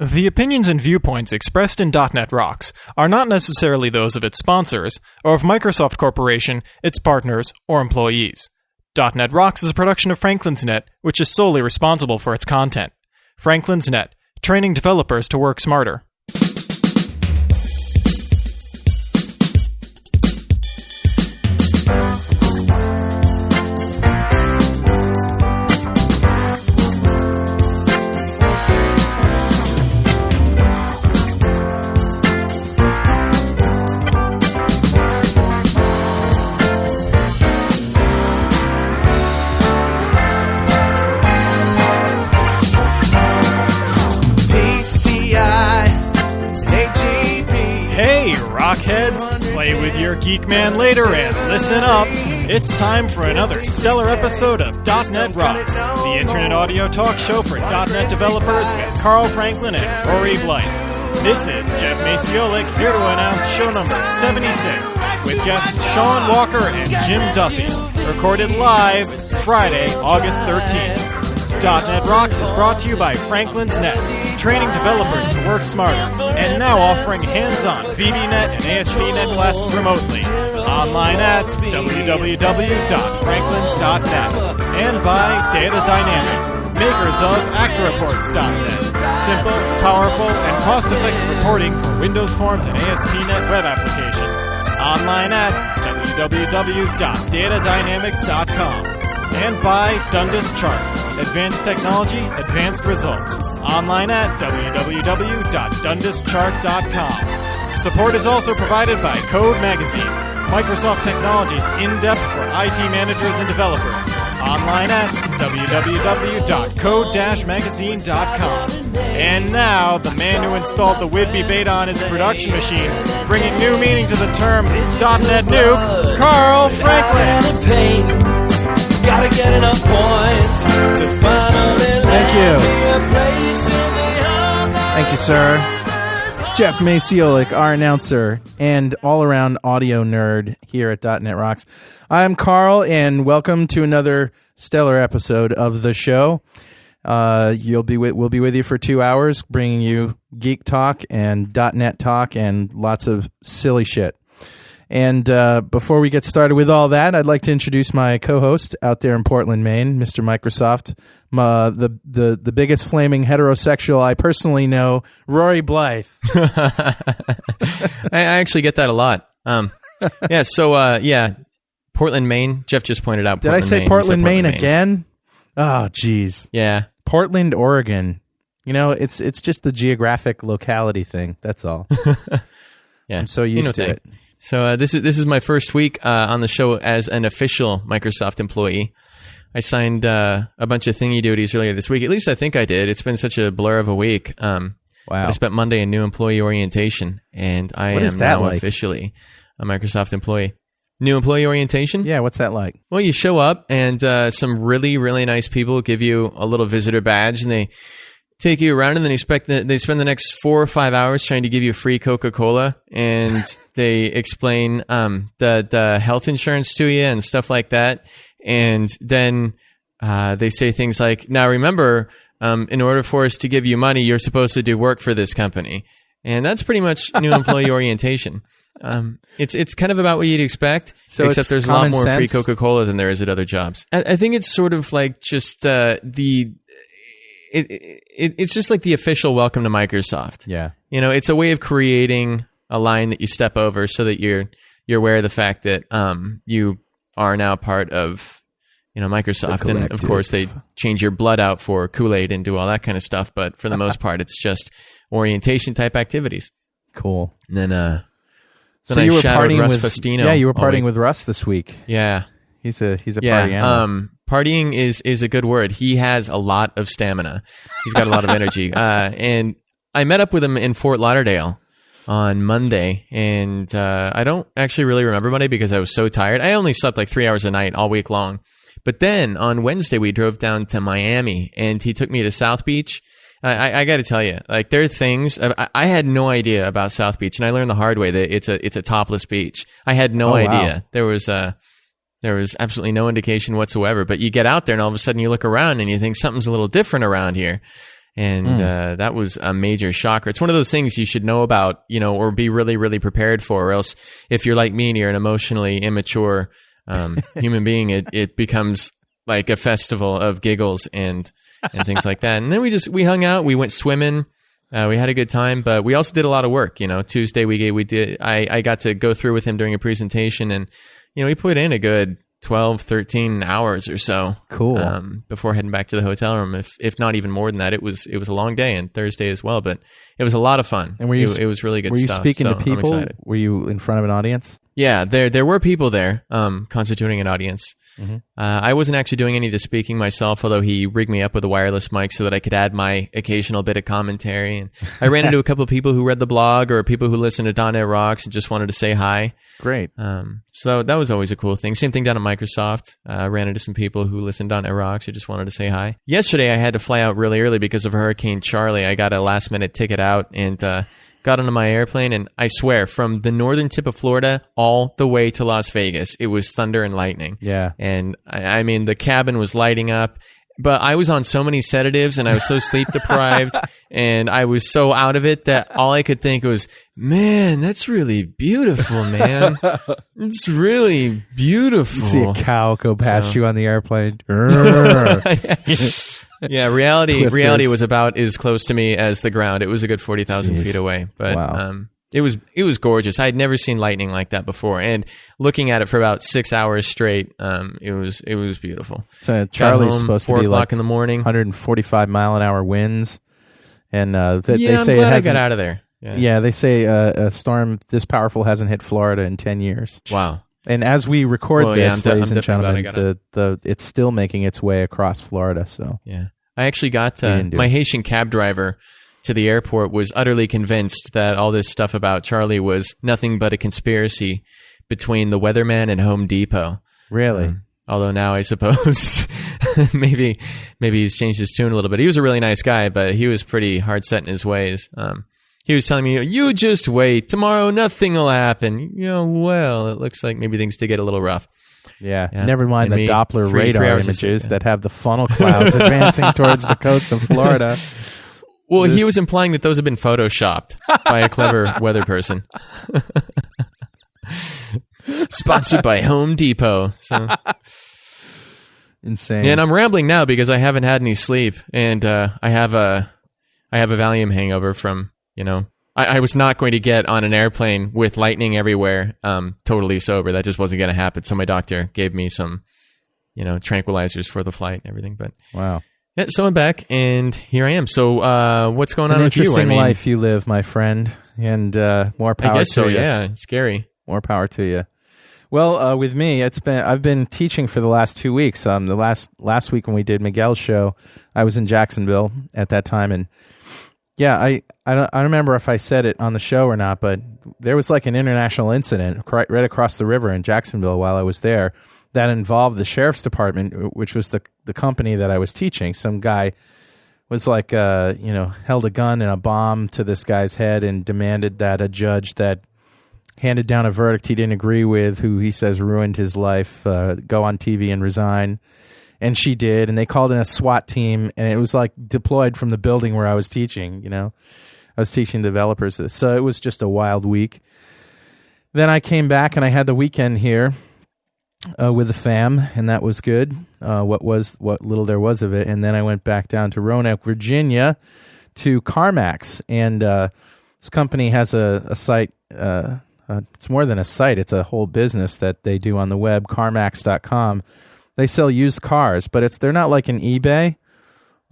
The opinions and viewpoints expressed in .NET Rocks are not necessarily those of its sponsors, or of Microsoft Corporation, its partners, or employees. .NET Rocks is a production of Franklin's Net, which is solely responsible for its content. Franklin's Net, training developers to work smarter. Rockheads, play with your geek man later and listen up. It's time for another stellar episode of .NET Rocks, the internet audio talk show for .NET developers with Carl Franklin and Rory Blythe. This is Jeff Maciolik here to announce show number 76 with guests Shaun Walker and Jim Duffy, recorded live Friday, August 13th. .NET Rocks is brought to you by Franklin's Net, training developers to work smarter, and now offering hands-on VBNet and ASP.NET classes remotely. Online at www.franklins.net, and by Data Dynamics, makers of ActReports.net. Simple, powerful, and cost-effective reporting for Windows Forms and ASP.NET web applications. Online at www.datadynamics.com. And by Dundas Chart, advanced technology, advanced results. Online at www.dundaschart.com. Support is also provided by Code Magazine, Microsoft Technologies in-depth for IT managers and developers. Online at www.code-magazine.com. And now, the man who installed the Whidbey beta on his production machine, bringing new meaning to the term .NetNuke, Carl Franklin. Gotta get enough points to finally Thank you. Thank you, sir. Jeff Maciolik, our announcer and all-around audio nerd here at .NET Rocks. I'm Carl, and welcome to another stellar episode of the show. We'll be with you for 2 hours, bringing you geek talk and .NET talk and lots of silly shit. And before we get started with all that, I'd like to introduce my co-host out there in Portland, Maine, Mr. Microsoft, the biggest flaming heterosexual I personally know, Rory Blythe. I actually get that a lot. Portland, Maine. Jeff just pointed out Portland, Did I say Maine. Portland, Maine again? Oh, geez. Yeah. Portland, Oregon. You know, it's just the geographic locality thing. That's all. Yeah. I'm so used to it. So this is my first week on the show as an official Microsoft employee. I signed a bunch of thingy duties earlier this week. At least I think I did. It's been such a blur of a week. Wow. I spent Monday in new employee orientation, and I am now officially a Microsoft employee. New employee orientation? Yeah, what's that like? Well, you show up, and some really, really nice people give you a little visitor badge, and they take you around, and then they spend the next 4 or 5 hours trying to give you free Coca-Cola, and they explain the health insurance to you and stuff like that. And then they say things like, now remember, in order for us to give you money, you're supposed to do work for this company. And that's pretty much new employee orientation. It's kind of about what you'd expect, so except there's a lot more free Coca-Cola than there is at other jobs. I think it's sort of like just It's just like the official welcome to Microsoft. Yeah. You know, it's a way of creating a line that you step over so that you're aware of the fact that you are now part of, Microsoft. And of course they change your blood out for Kool-Aid and do all that kind of stuff, but for the most part it's just orientation type activities. Cool. And then so I you were shadowed partying Russ with Festino. Yeah, you were partying with Russ this week. Yeah. He's a party animal. Partying is a good word. He has a lot of stamina. He's got a lot of energy. And I met up with him in Fort Lauderdale on Monday, and I don't actually really remember Monday because I was so tired. I only slept like 3 hours a night all week long. But then on Wednesday, we drove down to Miami, and he took me to South Beach. I got to tell you, like, there are things I had no idea about South Beach, and I learned the hard way that it's a topless beach. I had no idea. Wow. There was absolutely no indication whatsoever, but you get out there and all of a sudden you look around and you think something's a little different around here. And that was a major shocker. It's one of those things you should know about, or be really, really prepared for, or else if you're like me and you're an emotionally immature human being, it becomes like a festival of giggles and things like that. And then we hung out, we went swimming, we had a good time, but we also did a lot of work. Tuesday I got to go through with him during a presentation, and we put in a good 12, 13 hours or so. Cool. Before heading back to the hotel room, if not even more than that. It was a long day, and Thursday as well, but it was a lot of fun. And it was really good stuff. Were you speaking to I'm people? excited. Were you in front of an audience? Yeah, there were people there constituting an audience. Mm-hmm. I wasn't actually doing any of the speaking myself, although he rigged me up with a wireless mic so that I could add my occasional bit of commentary. And I ran into a couple of people who read the blog or people who listen to .NET Rocks and just wanted to say hi. Great. So that was always a cool thing. Same thing down at Microsoft. I ran into some people who listened to .NET Rocks who just wanted to say hi. Yesterday, I had to fly out really early because of Hurricane Charlie. I got a last-minute ticket out and got onto my airplane, and I swear, from the northern tip of Florida all the way to Las Vegas, it was thunder and lightning. Yeah. And I mean, the cabin was lighting up, but I was on so many sedatives and I was so sleep deprived and I was so out of it that all I could think was, man, that's really beautiful, man. It's really beautiful. You see a cow go past you on the airplane. Yeah, reality Twisters. was about as close to me as the ground. It was a good 40,000 feet away, but Wow. it was gorgeous. I had never seen lightning like that before, and looking at it for about 6 hours straight, it was beautiful. So Got Charlie's home, supposed to 4 be o'clock like in the morning. 145 mile an hour winds, and they I'm say glad it I got hasn't. out of there. Yeah, they say a storm this powerful hasn't hit Florida in 10 years. Wow. And as we record Well, yeah, this, I'm ladies and definitely glad I gentlemen, got it's still making its way across Florida. So Yeah. I actually got didn't do my it. Haitian cab driver to the airport was utterly convinced that all this stuff about Charlie was nothing but a conspiracy between the weatherman and Home Depot. really, Although now I suppose maybe he's changed his tune a little bit. He was a really nice guy, but he was pretty hard set in his ways. He was telling me, you just wait. Tomorrow nothing will happen. Well, it looks like maybe things did get a little rough. yeah. Yeah. Never mind And the me, Doppler 3 radar hours images yeah. that have the funnel clouds advancing towards the coast of Florida. Well, he was implying that those have been photoshopped by a clever weather person. Sponsored by Home Depot. So. Insane. And I'm rambling now because I haven't had any sleep, and I have a Valium hangover from I was not going to get on an airplane with lightning everywhere, totally sober. That just wasn't going to happen. So my doctor gave me some, tranquilizers for the flight and everything. But Wow. yeah, so I'm back, and here I am. So what's going It's an on with you? interesting life you live, my friend, and more power I guess so. to you. Yeah, it's scary. More power to you. Well, with me, I've been teaching for the last 2 weeks. The last week when we did Miguel's show, I was in Jacksonville at that time, and yeah, I don't remember if I said it on the show or not, but there was like an international incident right across the river in Jacksonville while I was there that involved the sheriff's department, which was the company that I was teaching. Some guy was like, held a gun and a bomb to this guy's head and demanded that a judge that handed down a verdict he didn't agree with, who he says ruined his life, go on TV and resign. And she did, and they called in a SWAT team, and it was like deployed from the building where I was teaching, I was teaching developers this. So it was just a wild week. Then I came back, and I had the weekend here with the fam, and that was good, what little there was of it. And then I went back down to Roanoke, Virginia, to CarMax, and this company has a site. It's more than a site. It's a whole business that they do on the web, CarMax.com. They sell used cars, but they're not like an eBay.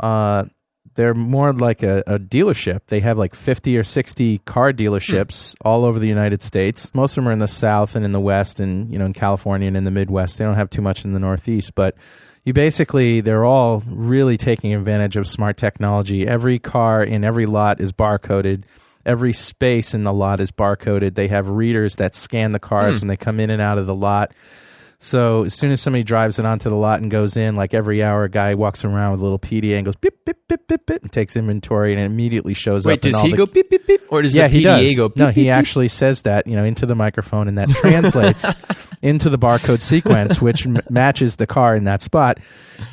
They're more like a dealership. They have like 50 or 60 car dealerships all over the United States. Most of them are in the South and in the West and, in California and in the Midwest. They don't have too much in the Northeast, but they're all really taking advantage of smart technology. Every car in every lot is barcoded. Every space in the lot is barcoded. They have readers that scan the cars when they come in and out of the lot. So as soon as somebody drives it onto the lot and goes in, like every hour, a guy walks around with a little PDA and goes beep, beep, beep, beep, beep, and takes inventory, and it immediately shows up. Wait, does he go beep, beep, beep? Or does the he PDA does. go beep, No, beep, he beep? actually says that, into the microphone, and that translates into the barcode sequence, which matches the car in that spot.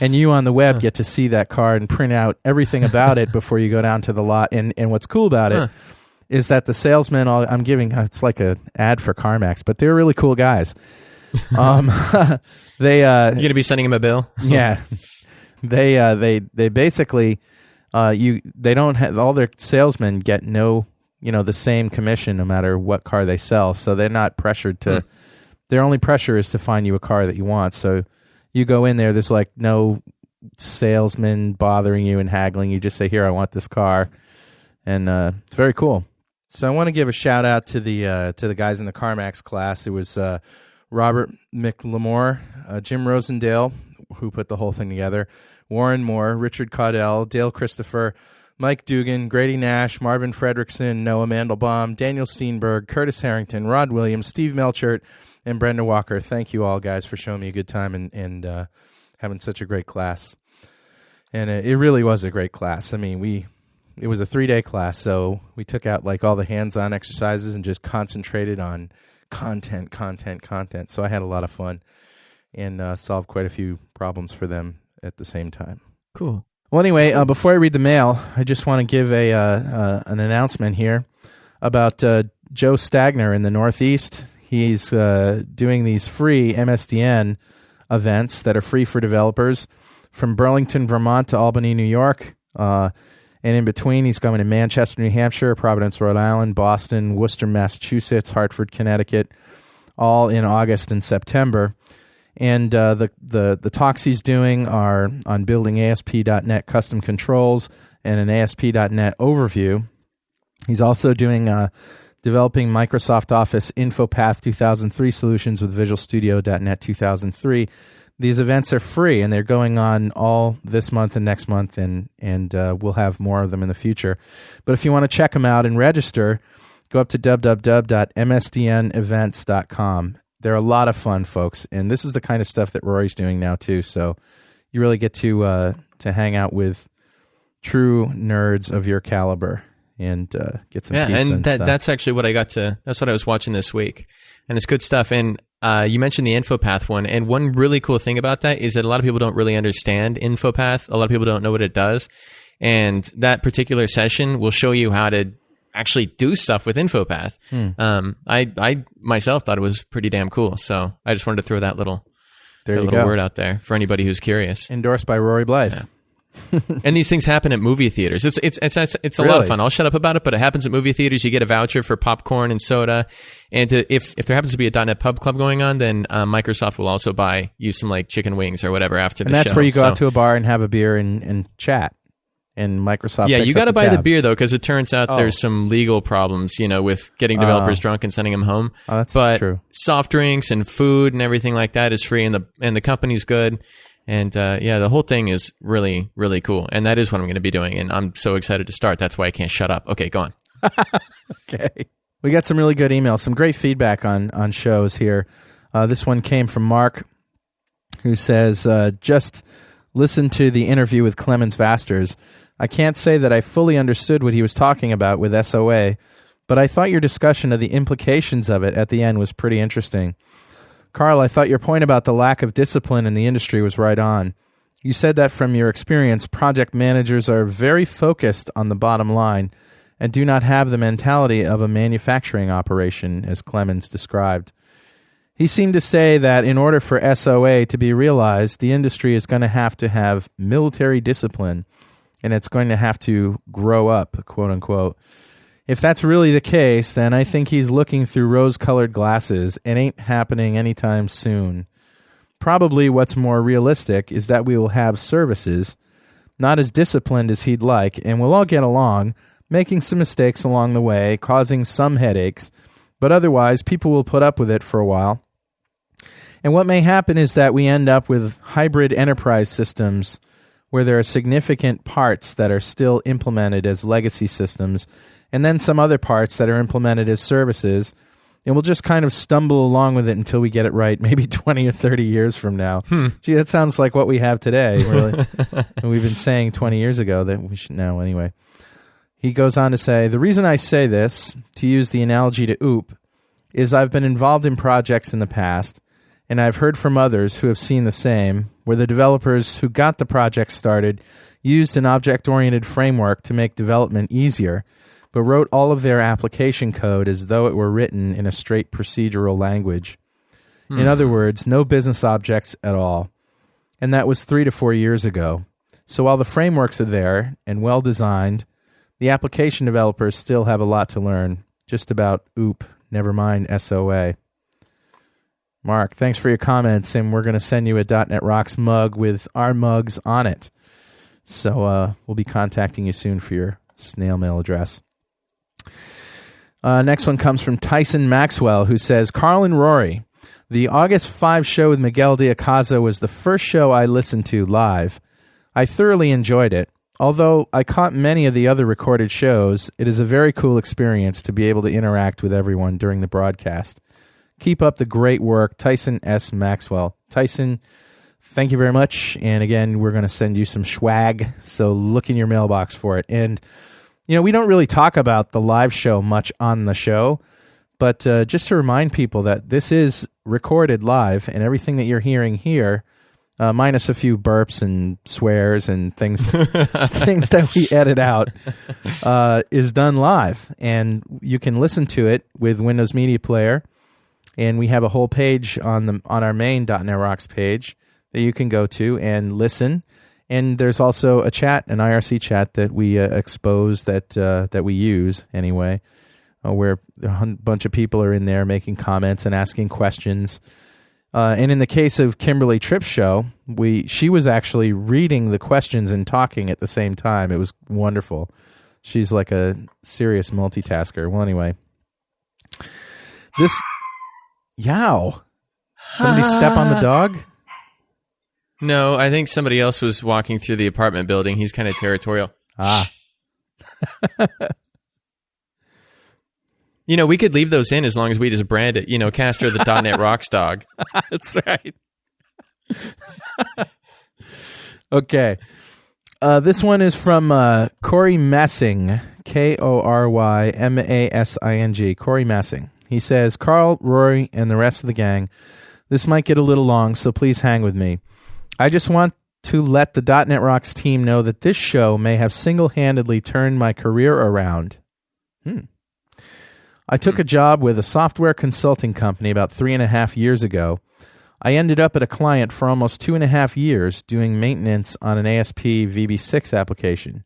And you on the web get to see that car and print out everything about it before you go down to the lot. And what's cool about it is that the salesman, I'm giving, it's like an ad for CarMax, but they're really cool guys. They You're going to be sending him a bill? Yeah. They basically, they don't have, all their salesmen get the same commission no matter what car they sell. So they're not pressured to, their only pressure is to find you a car that you want. So you go in there, there's like no salesman bothering you and haggling. You just say, here, I want this car. And it's very cool. So I want to give a shout out to the guys in the CarMax class. It was Robert McLemore, Jim Rosendale, who put the whole thing together, Warren Moore, Richard Caudell, Dale Christopher, Mike Dugan, Grady Nash, Marvin Fredrickson, Noah Mandelbaum, Daniel Steenberg, Curtis Harrington, Rod Williams, Steve Melchert, and Brenda Walker. Thank you all, guys, for showing me a good time and having such a great class. And it really was a great class. I mean, it was a 3-day class, so we took out like all the hands-on exercises and just concentrated on content. So I had a lot of fun and solved quite a few problems for them at the same time. Cool. Well, anyway, before I read the mail, I just want to give an announcement here about Joe Stagner in the Northeast. He's doing these free MSDN events that are free for developers from Burlington, Vermont to Albany, New York. And in between, he's going to Manchester, New Hampshire, Providence, Rhode Island, Boston, Worcester, Massachusetts, Hartford, Connecticut, all in August and September. And the talks he's doing are on building ASP.NET custom controls and an ASP.NET overview. He's also doing developing Microsoft Office InfoPath 2003 solutions with Visual Studio.NET 2003. These events are free, and they're going on all this month and next month, and we'll have more of them in the future. But if you want to check them out and register, go up to www.msdnevents.com. They're a lot of fun, folks, and this is the kind of stuff that Rory's doing now too. So you really get to hang out with true nerds of your caliber and get some pizza and stuff. That's actually what that's what I was watching this week, and it's good stuff. And you mentioned the InfoPath one, and one really cool thing about that is that a lot of people don't really understand InfoPath. A lot of people don't know what it does, and that particular session will show you how to actually do stuff with InfoPath. I myself thought it was pretty damn cool, so I just wanted to throw that little word out there for anybody who's curious. Endorsed by Rory Blythe. Yeah. And these things happen at movie theaters. It's a lot of fun. I'll shut up about it, but it happens at movie theaters. You get a voucher for popcorn and soda, and if there happens to be a .NET Pub Club going on, then Microsoft will also buy you some like chicken wings or whatever after the show. And that's where you go out to a bar and have a beer and chat. And Microsoft. Yeah, you got to buy tab. the beer though, because it turns out there's some legal problems, with getting developers drunk and sending them home. Oh, that's true. Soft drinks and food and everything like that is free, and the company's good. And the whole thing is really, really cool. And that is what I'm going to be doing. And I'm so excited to start. That's why I can't shut up. Okay, go on. Okay. We got some really good emails, some great feedback on shows here. This one came from Mark, who says, just listen to the interview with Clemens Vasters. I can't say that I fully understood what he was talking about with SOA, but I thought your discussion of the implications of it at the end was pretty interesting. Carl, I thought your point about the lack of discipline in the industry was right on. You said that from your experience, project managers are very focused on the bottom line and do not have the mentality of a manufacturing operation, as Clemens described. He seemed to say that in order for SOA to be realized, the industry is going to have military discipline, and it's going to have to grow up, quote unquote. If that's really the case, then I think he's looking through rose-colored glasses. It ain't happening anytime soon. Probably what's more realistic is that we will have services, not as disciplined as he'd like, and we'll all get along, making some mistakes along the way, causing some headaches, but otherwise people will put up with it for a while. And what may happen is that we end up with hybrid enterprise systems where there are significant parts that are still implemented as legacy systems, and then some other parts that are implemented as services, and we'll just kind of stumble along with it until we get it right, maybe 20 or 30 years from now. Gee, that sounds like what we have today, really. And we've been saying 20 years ago that we should know anyway. He goes on to say, the reason I say this, to use the analogy to OOP, is I've been involved in projects in the past, and I've heard from others who have seen the same, where the developers who got the project started used an object-oriented framework to make development easier, but wrote all of their application code as though it were written in a straight procedural language. In other words, no business objects at all. And that was 3 to 4 years ago. So while the frameworks are there and well designed, the application developers still have a lot to learn. Just about never mind SOA. Mark, thanks for your comments, and we're going to send you a .NET Rocks mug with our mugs on it. So we'll be contacting you soon for your snail mail address. Next one comes from Tyson Maxwell, who says, Carl and Rory, the August 5 show with Miguel Diacaza was the first show I listened to live. I thoroughly enjoyed it. Although I caught many of the other recorded shows, it is a very cool experience to be able to interact with everyone during the broadcast. Keep up the great work, Tyson S. Maxwell. Tyson, thank you very much. And again, we're going to send you some swag, so look in your mailbox for it. And, you know, we don't really talk about the live show much on the show, but just to remind people that this is recorded live, and everything that you're hearing here, minus a few burps and swears and things things that we edit out, is done live. And you can listen to it with Windows Media Player. And we have a whole page on our main .NET Rocks page that you can go to and listen. And there's also a chat, an IRC chat that we expose that we use anyway, where a bunch of people are in there making comments and asking questions. And in the case of Kimberly Tripp's show, she was actually reading the questions and talking at the same time. It was wonderful. She's like a serious multitasker. Well, anyway, this. Yow. Somebody step on the dog? No, I think somebody else was walking through the apartment building. He's kind of territorial. You know, we could leave those in as long as we just brand it. You know, Castro the .NET Rocks dog. That's right. Okay. This one is from Corey Messing. Korymashing. Corey Messing. He says, Carl, Rory, and the rest of the gang, this might get a little long, so please hang with me. I just want to let the .NET Rocks team know that this show may have single-handedly turned my career around. I took a job with a software consulting company about 3.5 years ago. I ended up at a client for almost 2.5 years doing maintenance on an ASP VB6 application.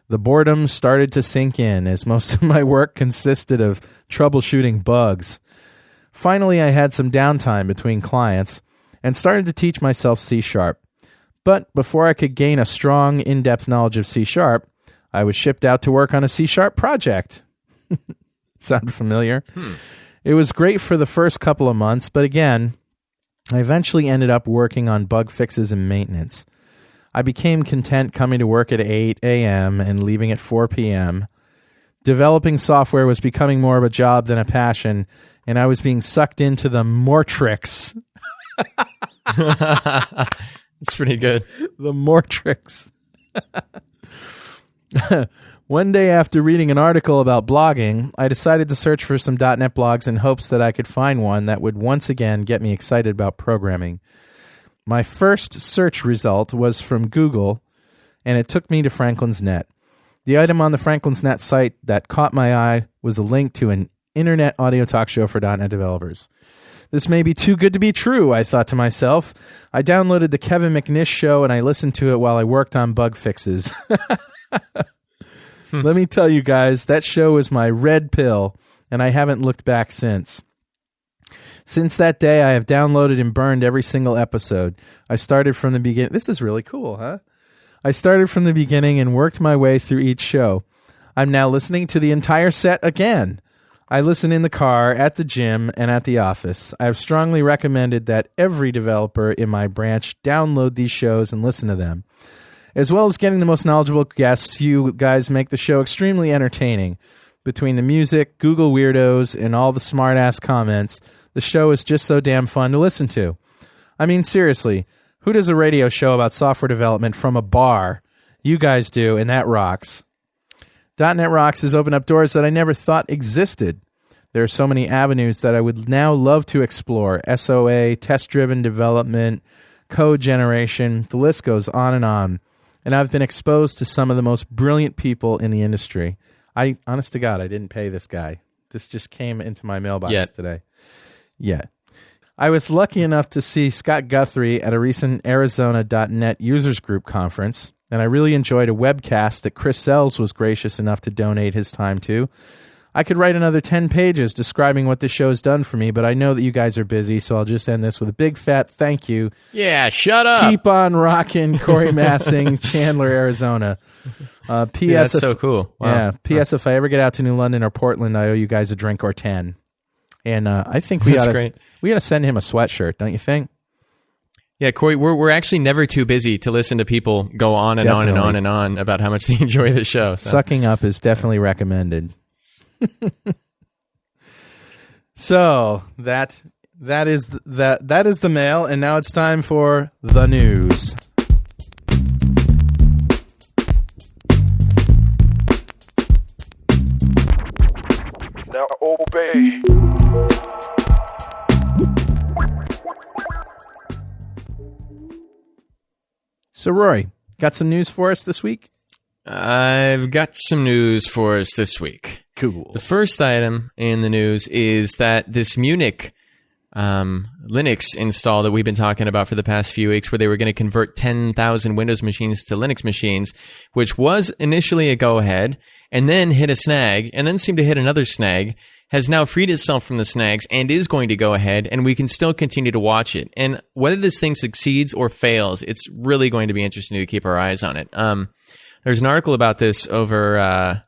The boredom started to sink in as most of my work consisted of troubleshooting bugs. Finally, I had some downtime between clients and started to teach myself C#. But before I could gain a strong, in-depth knowledge of C#, I was shipped out to work on a C# project. Sound familiar? It was great for the first couple of months, but again, I eventually ended up working on bug fixes and maintenance. I became content coming to work at 8 a.m. and leaving at 4 p.m. Developing software was becoming more of a job than a passion, and I was being sucked into the Mortrix. It's pretty good. The Mortrix. One day after reading an article about blogging, I decided to search for some .NET blogs in hopes that I could find one that would once again get me excited about programming. My first search result was from Google, and it took me to Franklin's Net. The item on the Franklin's Net site that caught my eye was a link to an internet audio talk show for .NET developers. This may be too good to be true, I thought to myself. I downloaded the Kevin McNish show, and I listened to it while I worked on bug fixes. Let me tell you guys, that show was my red pill, and I haven't looked back since. Since that day, I have downloaded and burned every single episode. I started from the beginning. This is really cool, huh? I started from the beginning and worked my way through each show. I'm now listening to the entire set again. I listen in the car, at the gym, and at the office. I have strongly recommended that every developer in my branch download these shows and listen to them. As well as getting the most knowledgeable guests, you guys make the show extremely entertaining. Between the music, Google weirdos, and all the smart-ass comments, the show is just so damn fun to listen to. I mean, seriously, who does a radio show about software development from a bar? You guys do, and that rocks. .NET Rocks has opened up doors that I never thought existed. There are so many avenues that I would now love to explore. SOA, test-driven development, code generation, the list goes on. And I've been exposed to some of the most brilliant people in the industry. Honest to God, I didn't pay this guy. This just came into my mailbox today. Yeah. I was lucky enough to see Scott Guthrie at a recent Arizona.net users group conference, and I really enjoyed a webcast that Chris Sells was gracious enough to donate his time to. I could write another 10 pages describing what this show has done for me, but I know that you guys are busy, so I'll just end this with a big fat thank you. Yeah, shut up. Keep on rocking, Corey Massing, Chandler, Arizona. P.S. Yeah, that's so cool. Wow. Yeah. P.S. If I ever get out to New London or Portland, I owe you guys a drink or 10. And I think we ought to send him a sweatshirt, don't you think? Yeah, Corey, we're actually never too busy to listen to people go on and on and on and on about how much they enjoy the show. So. Sucking up is definitely recommended. So that is the mail, and now it's time for the news. Now obey. So Roy, got some news for us this week? I've got some news for us this week. Cool. The first item in the news is that this Munich Linux install that we've been talking about for the past few weeks, where they were going to convert 10,000 Windows machines to Linux machines, which was initially a go-ahead, and then hit a snag, and then seemed to hit another snag, has now freed itself from the snags and is going to go ahead, and we can still continue to watch it. And whether this thing succeeds or fails, it's really going to be interesting to keep our eyes on it. There's an article about this over on,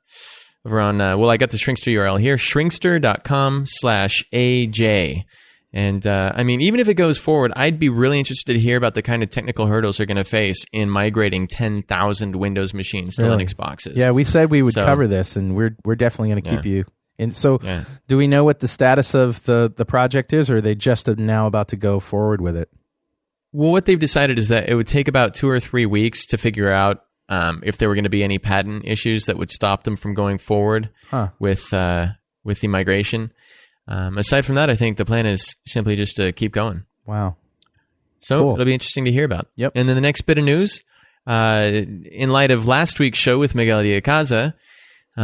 I got the Shrinkster URL here, shrinkster.com/AJ. And, I mean, even if it goes forward, I'd be really interested to hear about the kind of technical hurdles they're going to face in migrating 10,000 Windows machines to Linux boxes. Yeah, we said we would cover this, and we're definitely going to keep you. And so, do we know what the status of the project is, or are they just now about to go forward with it? Well, what they've decided is that it would take about 2 or 3 weeks to figure out if there were going to be any patent issues that would stop them from going forward with the migration. Aside from that, I think the plan is simply just to keep going. Wow. So cool. It'll be interesting to hear about. Yep. And then the next bit of news, in light of last week's show with Miguel Diacaza,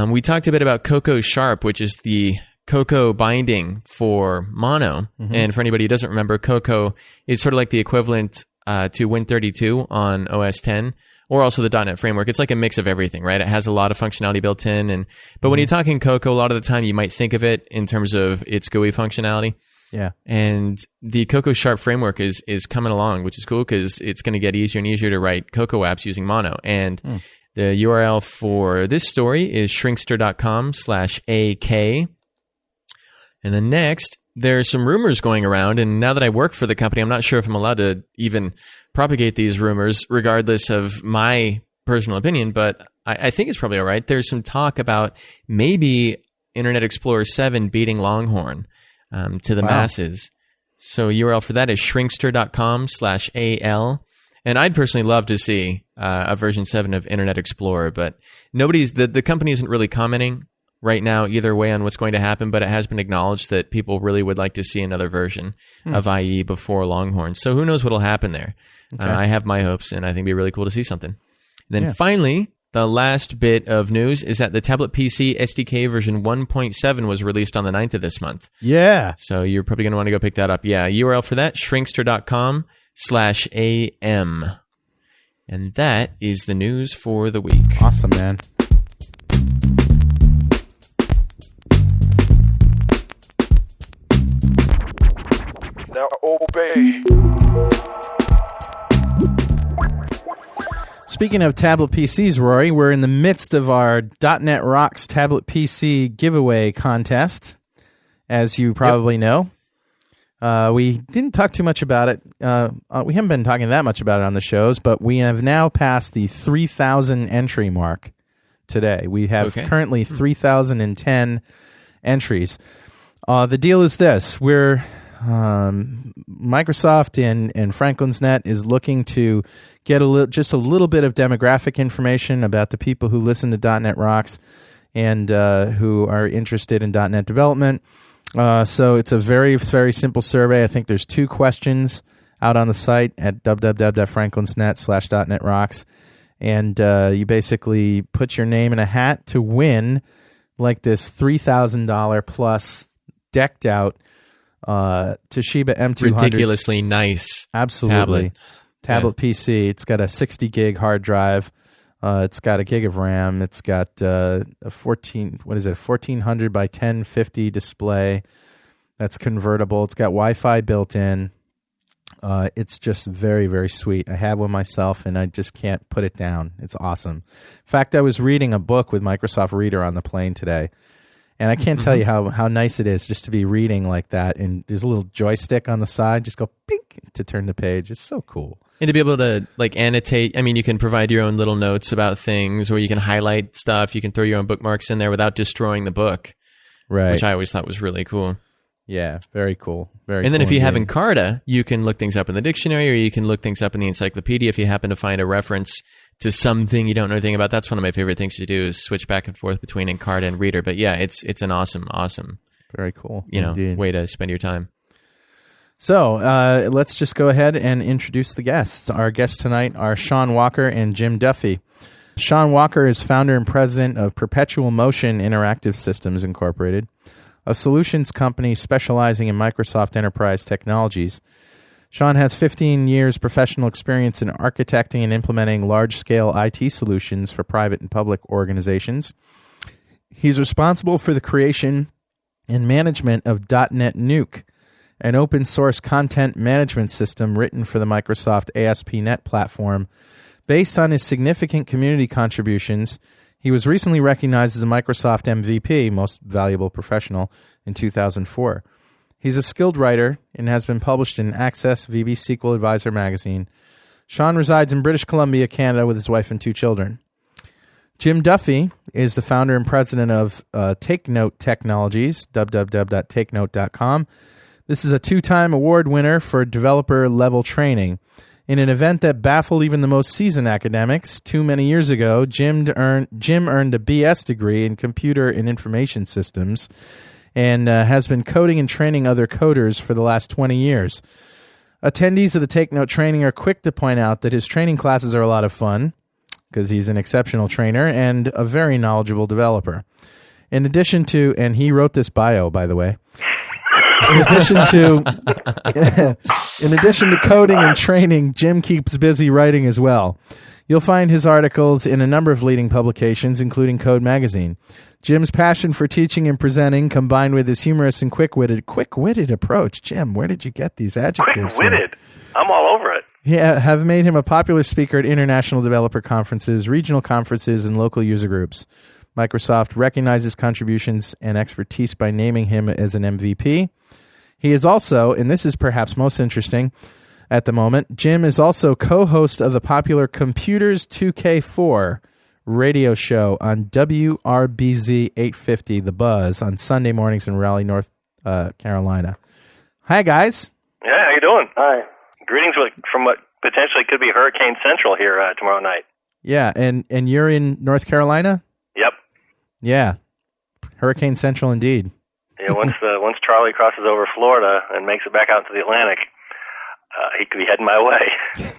we talked a bit about Cocoa Sharp, which is the Cocoa binding for Mono. Mm-hmm. And for anybody who doesn't remember, Cocoa is sort of like the equivalent to Win32 on OS X, or also the .NET framework. It's like a mix of everything, right? It has a lot of functionality built in. But when you're talking Cocoa, a lot of the time you might think of it in terms of its GUI functionality. Yeah. And the Cocoa Sharp framework is coming along, which is cool because it's going to get easier and easier to write Cocoa apps using Mono. And the URL for this story is shrinkster.com/AK. And then next, there's some rumors going around, and now that I work for the company, I'm not sure if I'm allowed to even propagate these rumors, regardless of my personal opinion, but I think it's probably all right. There's some talk about maybe Internet Explorer 7 beating Longhorn to the masses. So URL for that is shrinkster.com/AL. And I'd personally love to see a version 7 of Internet Explorer, but the company isn't really commenting right now either way on what's going to happen, but it has been acknowledged that people really would like to see another version of IE before Longhorn. So who knows what'll happen there. Okay. I have my hopes, and I think it'd be really cool to see something. And then finally, the last bit of news is that the Tablet PC SDK version 1.7 was released on the 9th of this month. Yeah. So you're probably going to want to go pick that up. Yeah, URL for that, shrinkster.com/AM. And that is the news for the week. Awesome, man. Now obey. Speaking of tablet PCs, Rory, we're in the midst of our .NET Rocks tablet PC giveaway contest, as you probably know. We didn't talk too much about it. We haven't been talking that much about it on the shows, but we have now passed the 3,000 entry mark today. We have currently 3,010 entries. The deal is this. We're Microsoft and Franklin's Net is looking to get just a little bit of demographic information about the people who listen to .NET Rocks and who are interested in .NET development. So it's a very, very simple survey. I think there's 2 questions out on the site at www.franklinsnet/.netrocks. And you basically put your name in a hat to win like this $3,000 plus decked out Toshiba M200. Ridiculously nice. Absolutely. Tablet PC. It's got a 60 gig hard drive. It's got a gig of RAM. It's got a 1400 by 1050 display that's convertible. It's got Wi-Fi built in. It's just very, very sweet. I have one myself, and I just can't put it down. It's awesome. In fact, I was reading a book with Microsoft Reader on the plane today, and I can't tell you how nice it is just to be reading like that. And there's a little joystick on the side. Just go pink to turn the page. It's so cool. And to be able to like annotate, I mean, you can provide your own little notes about things, or you can highlight stuff. You can throw your own bookmarks in there without destroying the book, Right. which I always thought was really cool. Yeah, very cool. Very. And then cool if you have indeed. Encarta, you can look things up in the dictionary, or you can look things up in the encyclopedia if you happen to find a reference to something you don't know anything about. That's one of my favorite things to do, is switch back and forth between Encarta and Reader. But yeah, it's an awesome Very cool. way to spend your time. So let's just go ahead and introduce the guests. Our guests tonight are Shaun Walker and Jim Duffy. Shaun Walker is founder and president of Perpetual Motion Interactive Systems Incorporated, a solutions company specializing in Microsoft enterprise technologies. Shaun has 15 years professional experience in architecting and implementing large-scale IT solutions for private and public organizations. He's responsible for the creation and management of DotNetNuke, an open-source content management system written for the Microsoft ASP.NET platform. Based on his significant community contributions, he was recently recognized as a Microsoft MVP, Most Valuable Professional, in 2004. He's a skilled writer and has been published in Access, VB SQL Advisor magazine. Shaun resides in British Columbia, Canada, with his wife and 2 children. Jim Duffy is the founder and president of TakeNote Technologies, www.takenote.com. This is a 2-time award winner for developer-level training. In an event that baffled even the most seasoned academics, too many years ago, Jim earned a BS degree in Computer and Information Systems and has been coding and training other coders for the last 20 years. Attendees of the Take Note training are quick to point out that his training classes are a lot of fun because he's an exceptional trainer and a very knowledgeable developer. In addition to, and he wrote this bio, by the way, in addition to coding and training, Jim keeps busy writing as well. You'll find his articles in a number of leading publications, including Code Magazine. Jim's passion for teaching and presenting, combined with his humorous and quick-witted approach. Jim, where did you get these adjectives? Quick-witted? I'm all over it. Yeah, have made him a popular speaker at international developer conferences, regional conferences, and local user groups. Microsoft recognizes contributions and expertise by naming him as an MVP. He is also, and this is perhaps most interesting at the moment, Jim is also co-host of the popular Computers 2K4 radio show on WRBZ 850, The Buzz, on Sunday mornings in Raleigh, North Carolina. Hi, guys. Yeah, how you doing? Hi. Greetings from what potentially could be Hurricane Central here tomorrow night. Yeah, and you're in North Carolina? Yep. Yeah, Hurricane Central indeed. Yeah, once Charlie crosses over Florida and makes it back out to the Atlantic, he could be heading my way.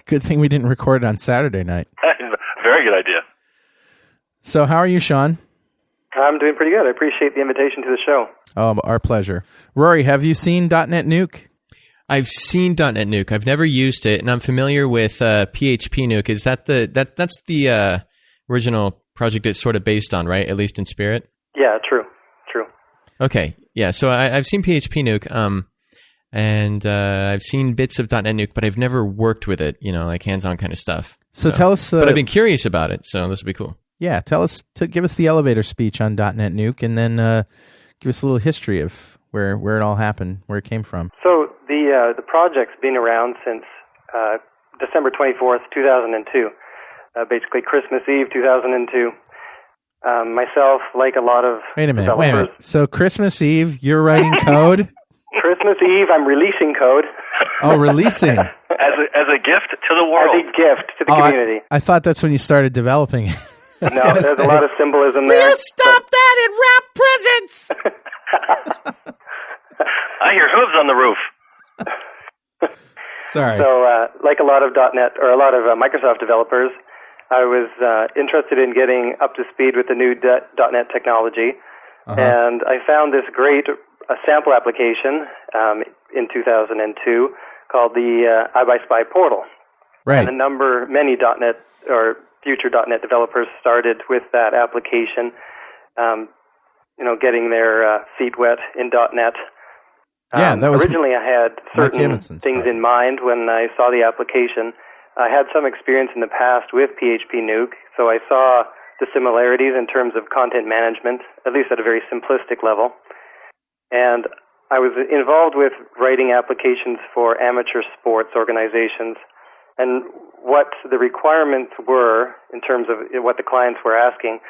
Good thing we didn't record it on Saturday night. Very good idea. So how are you, Shaun? I'm doing pretty good. I appreciate the invitation to the show. Oh, our pleasure. Rory, have you seen .NetNuke? I've seen .NetNuke. I've never used it, and I'm familiar with PHP Nuke. Is that that's the original project it's sort of based on, right? At least in spirit? Yeah, true. Okay, yeah. So I've seen PHP Nuke, and I've seen bits of .NetNuke, but I've never worked with it, like hands-on kind of stuff. So tell us... but I've been curious about it, so this would be cool. Yeah, give us the elevator speech on .NetNuke, and then give us a little history of where it all happened, where it came from. So the project's been around since December 24th, 2002, basically Christmas Eve 2002. Myself, like a lot of Wait a developers. minute. So Christmas Eve, you're writing code? Christmas Eve, I'm releasing code. Oh, releasing. As a gift to the world. As a gift to the community. I thought that's when you started developing it. No, there's a lot of symbolism there. Will you stop that and wrap presents? hear hooves on the roof. Sorry. So, like a lot of .NET or a lot of Microsoft developers, I was interested in getting up to speed with the new .NET technology, and I found this great sample application in 2002 called the iBuySpy portal. Right. And many .NET or future .NET developers started with that application, getting their feet wet in .NET. Yeah, that was originally I had certain things in mind when I saw the application. I had some experience in the past with PHP-Nuke, so I saw the similarities in terms of content management, at least at a very simplistic level. And I was involved with writing applications for amateur sports organizations. And what the requirements were in terms of what the clients were asking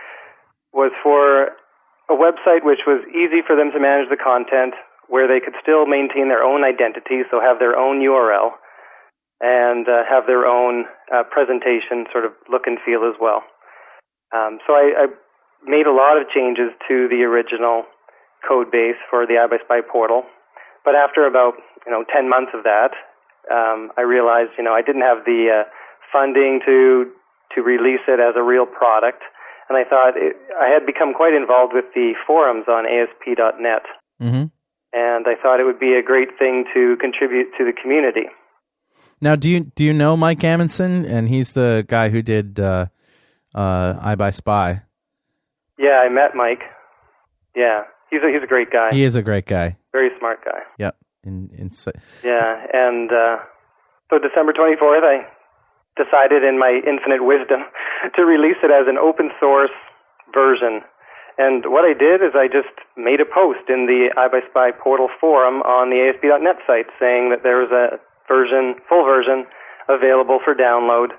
was for a website which was easy for them to manage the content, where they could still maintain their own identity, so have their own URL, and have their own presentation sort of look and feel as well. So I made a lot of changes to the original code base for the iBuySpy portal. But after about 10 months of that, I realized I didn't have the funding to release it as a real product, and I thought I had become quite involved with the forums on ASP.NET. Mm-hmm. And I thought it would be a great thing to contribute to the community. Now, do you know Mike Amundsen? And he's the guy who did iBuySpy. Yeah, I met Mike. Yeah, he's a great guy. He is a great guy. Very smart guy. Yep. Yeah, and so December 24th, I decided in my infinite wisdom to release it as an open source version. And what I did is I just made a post in the iBuySpy portal forum on the ASP.NET site saying that there was a full version available for download.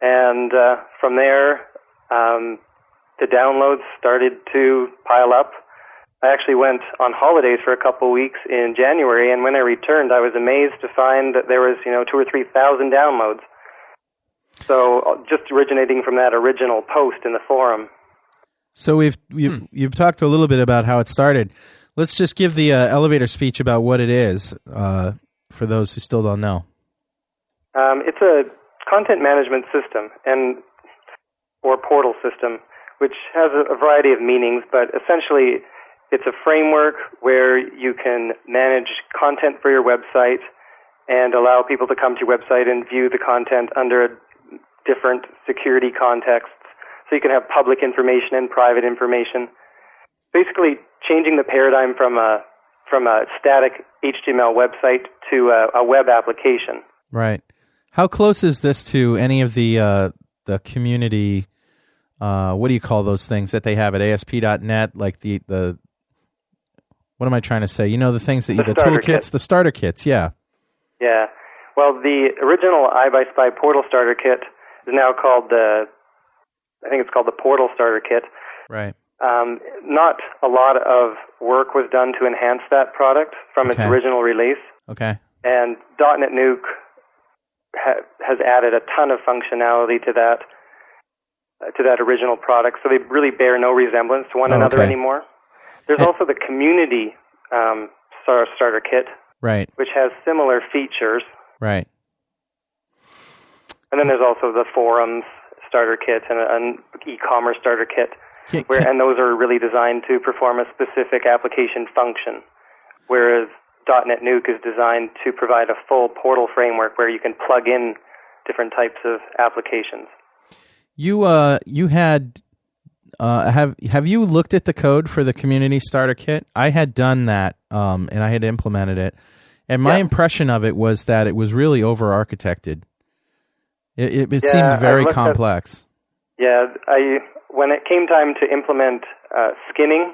And from there, the downloads started to pile up. I actually went on holidays for a couple weeks in January, and when I returned, I was amazed to find that there was 2,000 or 3,000 downloads. So just originating from that original post in the forum. So you've talked a little bit about how it started. Let's just give the elevator speech about what it is for those who still don't know. It's a content management system or portal system, which has a variety of meanings, but essentially it's a framework where you can manage content for your website and allow people to come to your website and view the content under different security contexts. So you can have public information and private information. Basically, changing the paradigm from a static HTML website to a web application. Right. How close is this to any of the community? What do you call those things that they have at ASP.NET? Like the what am I trying to say? The things that the toolkits, the starter kits. Yeah. Yeah. Well, the original iBuySpy portal starter kit is now called I think it's called the Portal Starter Kit. Right. Not a lot of work was done to enhance that product from its original release. Okay. And DotNetNuke has added a ton of functionality to that original product, so they really bear no resemblance to one another anymore. There's also the Community Starter Kit, right, which has similar features. Right. And then there's also the Forums Starter Kit and an e-commerce Starter Kit, and those are really designed to perform a specific application function, whereas DotNetNuke is designed to provide a full portal framework where you can plug in different types of applications. You had have you looked at the code for the Community Starter Kit? I had done that, and I had implemented it, and my impression of it was that it was really over-architected. It seemed very complex. When it came time to implement skinning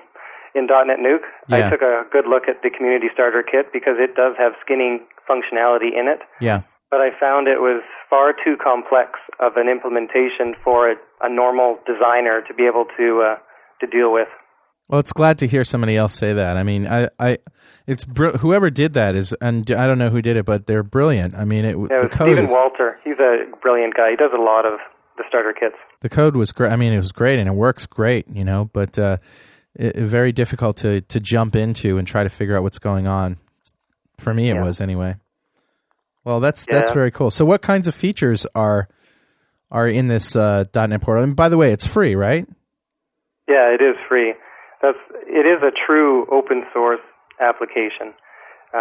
in DotNetNuke, I took a good look at the Community Starter Kit because it does have skinning functionality in it. Yeah. But I found it was far too complex of an implementation for a normal designer to be able to deal with. Well, it's glad to hear somebody else say that. I mean, it's whoever did that is, and I don't know who did it, but they're brilliant. I mean, it was Stephen Walter. He's a brilliant guy. He does a lot of the starter kits. The code was great. I mean, it was great, and it works great, but very difficult to jump into and try to figure out what's going on. For me, it was anyway. Well, that's very cool. So what kinds of features are in this .NET portal? And by the way, it's free, right? Yeah, it is free. It is a true open source application,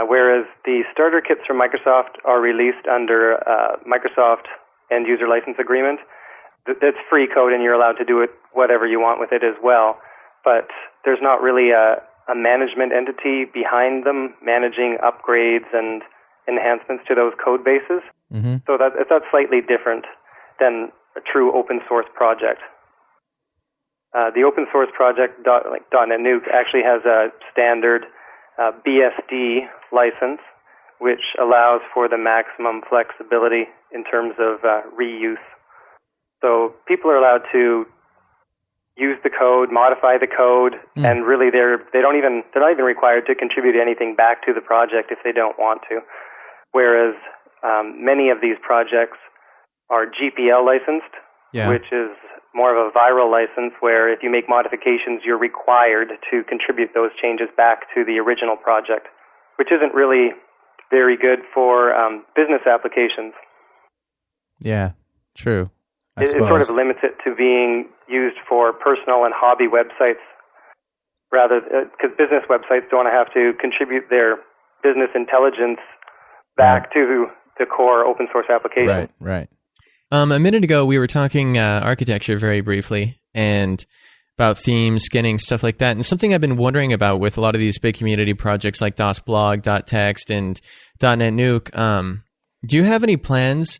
whereas the starter kits from Microsoft are released under Microsoft End User License Agreement. That's free code, and you're allowed to do it whatever you want with it as well. But there's not really a management entity behind them managing upgrades and enhancements to those code bases. Mm-hmm. So that's slightly different than a true open source project. The open source project, like DotNetNuke, actually has a standard BSD license, which allows for the maximum flexibility in terms of reuse. So people are allowed to use the code, modify the code, and really they're not even required to contribute anything back to the project if they don't want to. Whereas many of these projects are GPL licensed, which is more of a viral license where if you make modifications, you're required to contribute those changes back to the original project, which isn't really very good for business applications. Yeah, true. It sort of limits it to being used for personal and hobby websites, rather because business websites don't want to have to contribute their business intelligence back to the core open source application. Right. A minute ago, we were talking architecture very briefly and about themes, skinning, stuff like that. And something I've been wondering about with a lot of these big community projects like DOSBlog, .text, and .NetNuke, do you have any plans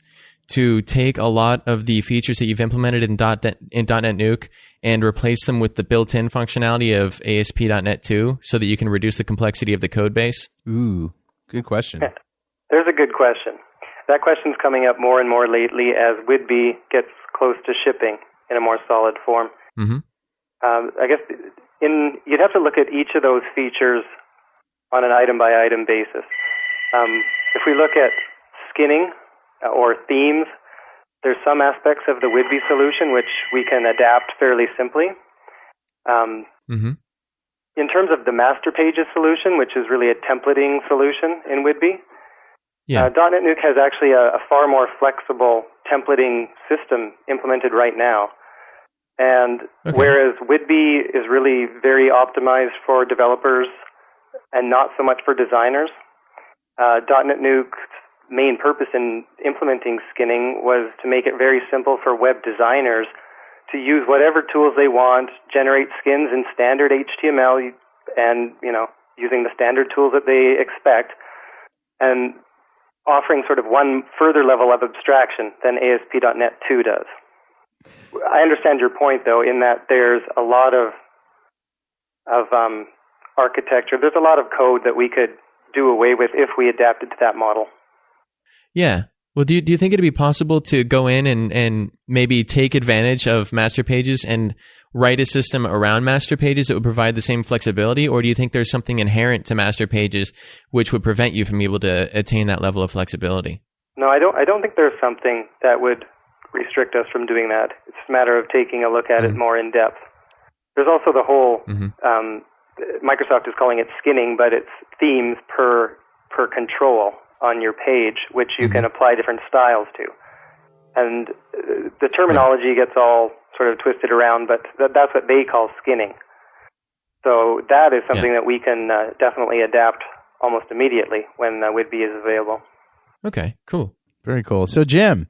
to take a lot of the features that you've implemented in .NetNuke and replace them with the built-in functionality of ASP.NET 2 so that you can reduce the complexity of the code base? Ooh, good question. There's a good question. That question's coming up more and more lately as Whidbey gets close to shipping in a more solid form. Mm-hmm. I guess you'd have to look at each of those features on an item-by-item basis. If we look at skinning or themes, there's some aspects of the Whidbey solution which we can adapt fairly simply. In terms of the master pages solution, which is really a templating solution in Whidbey, .NetNuke has actually a far more flexible templating system implemented right now. And whereas Whidbey is really very optimized for developers and not so much for designers, .NetNuke's main purpose in implementing skinning was to make it very simple for web designers to use whatever tools they want, generate skins in standard HTML and, using the standard tools that they expect, and offering sort of one further level of abstraction than ASP.NET 2 does. I understand your point, though, in that there's a lot of architecture. There's a lot of code that we could do away with if we adapted to that model. Yeah. Well, do you think it'd be possible to go in and maybe take advantage of master pages and write a system around master pages that would provide the same flexibility? Or do you think there's something inherent to master pages which would prevent you from being able to attain that level of flexibility? No, I don't think there's something that would restrict us from doing that. It's a matter of taking a look at it more in depth. There's also the whole, Microsoft is calling it skinning, but it's themes per control on your page, which you can apply different styles to. And the terminology gets all sort of twisted around, but that's what they call skinning. So that is something that we can definitely adapt almost immediately when Whidbey is available. Okay, cool. Very cool. So, Jim.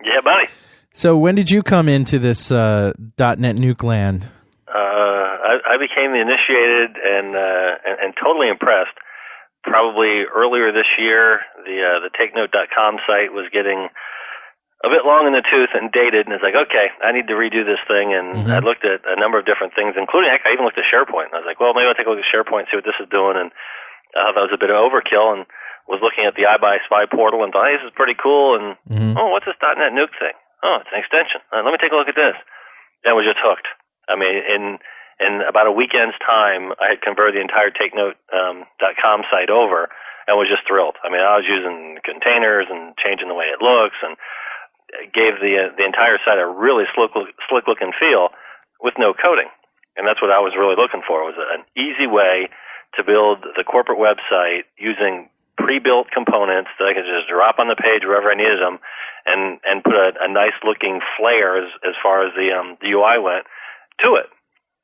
Yeah, buddy. So when did you come into this .NetNuke land? I became initiated and totally impressed. Probably earlier this year, the TakeNote.com site was getting a bit long in the tooth and dated, and it's like, okay, I need to redo this thing. And I looked at a number of different things, including, I even looked at SharePoint. And I was like, well, maybe I'll take a look at SharePoint, see what this is doing. And that was a bit of overkill, and was looking at the iBuySpy portal and thought, hey, this is pretty cool. And, what's this .NetNuke thing? Oh, it's an extension. Let me take a look at this. And was just hooked. I mean, in about a weekend's time, I had converted the entire TakeNote.com site over and was just thrilled. I mean, I was using containers and changing the way it looks, and gave the entire site a really slick look and feel with no coding. And that's what I was really looking for, was an easy way to build the corporate website using pre-built components that I could just drop on the page wherever I needed them, and put a nice looking flair as far as the UI went to it.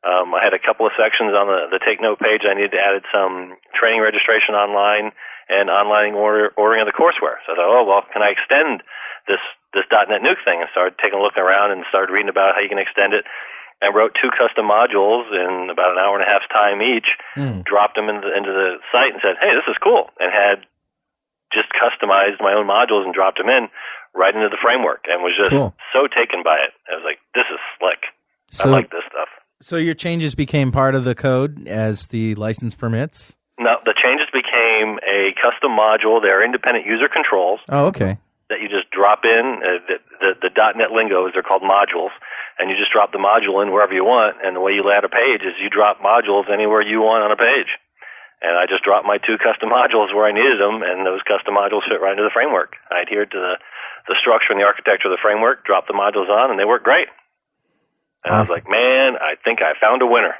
I had a couple of sections on the Take Note page. I needed to add some training registration online and online ordering of the courseware. So I thought, oh, well, can I extend this DotNetNuke thing? And started taking a look around and started reading about how you can extend it. I wrote 2 custom modules in about an hour and a half's time each, dropped them into the site and said, hey, this is cool, and had just customized my own modules and dropped them in right into the framework, and was just so taken by it. I was like, this is slick. I like this stuff. So your changes became part of the code as the license permits? No, the changes became a custom module. They're independent user controls. Oh, okay. That you just drop in. The .NET lingo is they're called modules. And you just drop the module in wherever you want, and the way you lay out a page is you drop modules anywhere you want on a page. And I just dropped my 2 custom modules where I needed them, and those custom modules fit right into the framework. I adhered to the structure and the architecture of the framework, dropped the modules on, and they work great. And I was like, man, I think I found a winner.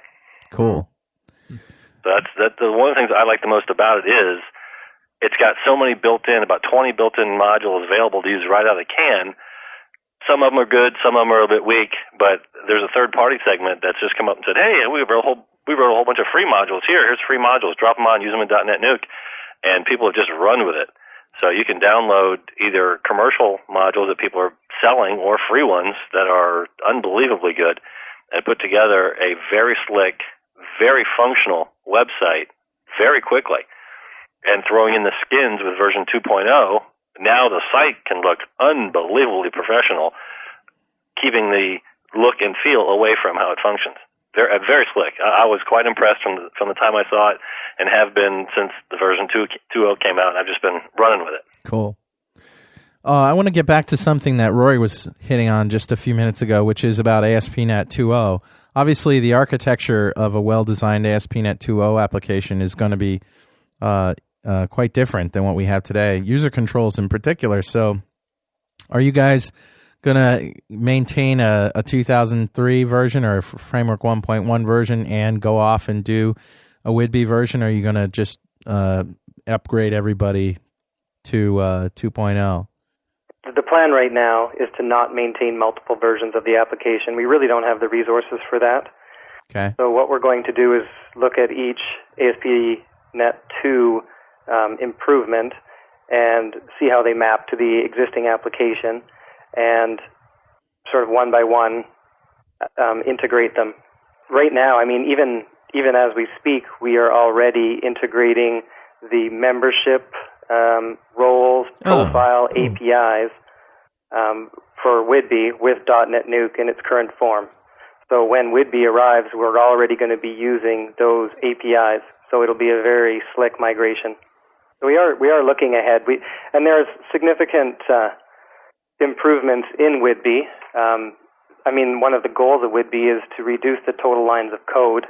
Cool. So that's one of the things I like the most about it is it's got so many about 20 built-in modules available to use right out of the can. Some of them are good, some of them are a bit weak, but there's a third-party segment that's just come up and said, hey, we wrote a whole bunch of free modules. Here's free modules. Drop them on, use them in .NET Nuke. And people have just run with it. So you can download either commercial modules that people are selling or free ones that are unbelievably good and put together a very slick, very functional website very quickly. And throwing in the skins with version 2.0, now the site can look unbelievably professional, keeping the look and feel away from how it functions. Very slick. I was quite impressed from the time I saw it, and have been since the version 2.0 came out. I've just been running with it. Cool. I want to get back to something that Rory was hitting on just a few minutes ago, which is about ASP.NET 2.0. Obviously, the architecture of a well-designed ASP.NET 2.0 application is going to be quite different than what we have today, user controls in particular. So are you guys going to maintain a 2003 version or a Framework 1.1 version and go off and do a WDB version? Or are you going to just upgrade everybody to 2.0? The plan right now is to not maintain multiple versions of the application. We really don't have the resources for that. Okay. So what we're going to do is look at each ASP.NET 2 improvement and see how they map to the existing application, and sort of one by one integrate them. Right now, I mean, even as we speak, we are already integrating the membership roles, profile, APIs for WDB with .NET.Nuke in its current form. So when WDB arrives, we're already going to be using those APIs. So it'll be a very slick migration. So we are looking ahead. And there's significant improvements in WDB. I mean, one of the goals of WDB is to reduce the total lines of code.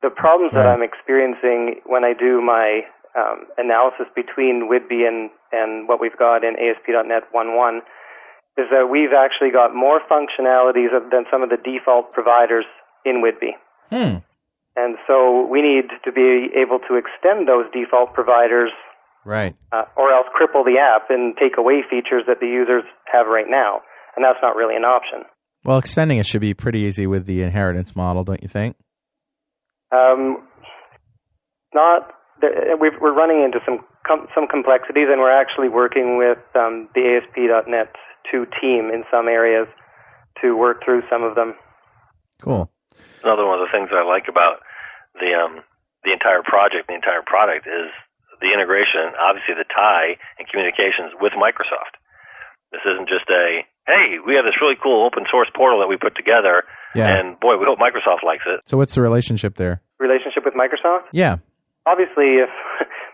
The problems that I'm experiencing when I do my analysis between WDB and what we've got in ASP.NET 1.1 is that we've actually got more functionalities than some of the default providers in WDB. And so we need to be able to extend those default providers, right, or else cripple the app and take away features that the users have right now. And that's not really an option. Well, extending it should be pretty easy with the inheritance model, don't you think? We're running into some complexities, and we're actually working with the ASP.NET 2 team in some areas to work through some of them. Cool. Another one of the things I like about the entire project, the entire product, is the integration, obviously the tie and communications with Microsoft. This isn't just hey, we have this really cool open source portal that we put together, and boy, we hope Microsoft likes it. So what's the relationship there? Relationship with Microsoft? Yeah. Obviously, if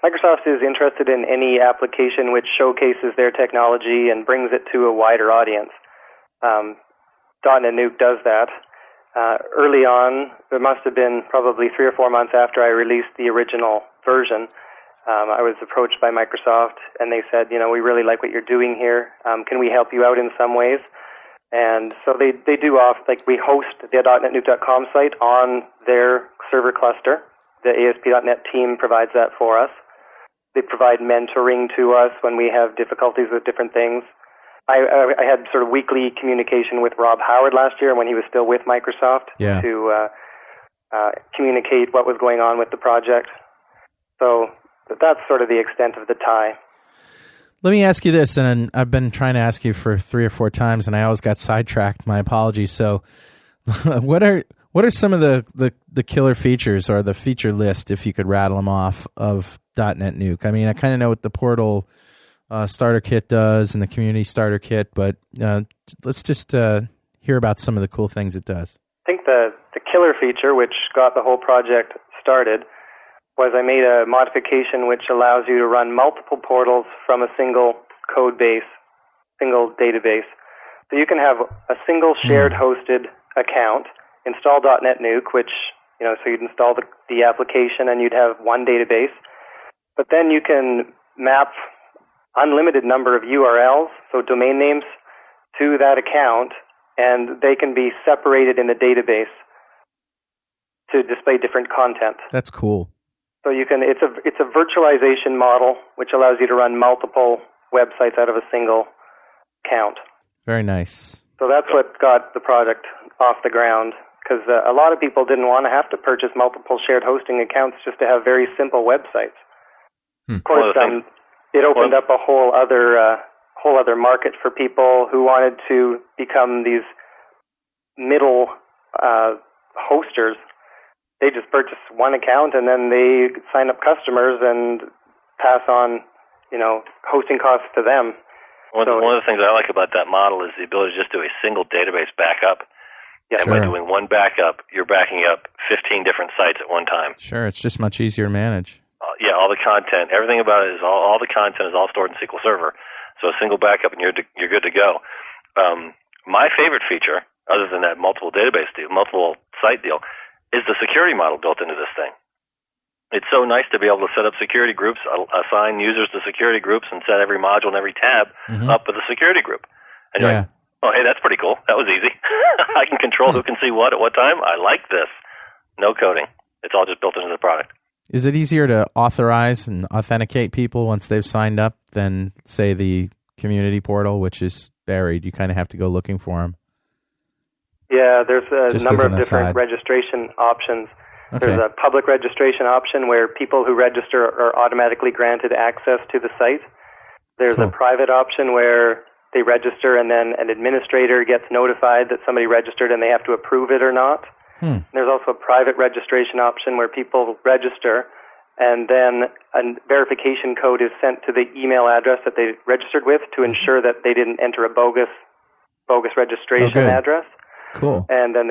Microsoft is interested in any application which showcases their technology and brings it to a wider audience, DotNetNuke does that. Early on, it must have been probably 3 or 4 months after I released the original version, I was approached by Microsoft, and they said, we really like what you're doing here. Can we help you out in some ways? And so they do we host the .NetNuke.com site on their server cluster. The ASP.NET team provides that for us. They provide mentoring to us when we have difficulties with different things. I had sort of weekly communication with Rob Howard last year when he was still with Microsoft to communicate what was going on with the project. So that's sort of the extent of the tie. Let me ask you this, and I've been trying to ask you for 3 or 4 times, and I always got sidetracked. My apologies. So what are some of the killer features or the feature list, if you could rattle them off, of DotNetNuke? I mean, I kind of know what the portal starter kit does and the community starter kit, but let's just hear about some of the cool things it does. I think the killer feature, which got the whole project started, was I made a modification which allows you to run multiple portals from a single code base, single database. So you can have a single shared hosted account, install .NetNuke, which, so you'd install the application and you'd have one database. But then you can map unlimited number of URLs, so domain names, to that account, and they can be separated in the database to display different content. That's cool. So you can it's a virtualization model which allows you to run multiple websites out of a single account. Very nice. So that's what got the project off the ground, because a lot of people didn't want to have to purchase multiple shared hosting accounts just to have very simple websites. Of course, it opened up a whole other market for people who wanted to become these middle hosters. They just purchase one account and then they sign up customers and pass on, hosting costs to them. One of the things I like about that model is the ability to just do a single database backup. Yeah, and by doing one backup, you're backing up 15 different sites at one time. Sure, it's just much easier to manage. All the content, everything about it is all the content is all stored in SQL Server. So a single backup and you're good to go. My favorite feature, other than that multiple database deal, multiple site deal, is the security model built into this thing. It's so nice to be able to set up security groups, assign users to security groups, and set every module and every tab up with a security group. And you're like, oh, hey, that's pretty cool. That was easy. I can control who can see what at what time. I like this. No coding. It's all just built into the product. Is it easier to authorize and authenticate people once they've signed up than, say, the community portal, which is buried? You kind of have to go looking for them. Yeah, there's a number of different registration options. Okay. There's a public registration option where people who register are automatically granted access to the site. There's a private option where they register and then an administrator gets notified that somebody registered and they have to approve it or not. There's also a private registration option where people register and then a verification code is sent to the email address that they registered with to ensure that they didn't enter a bogus registration address. Cool. And then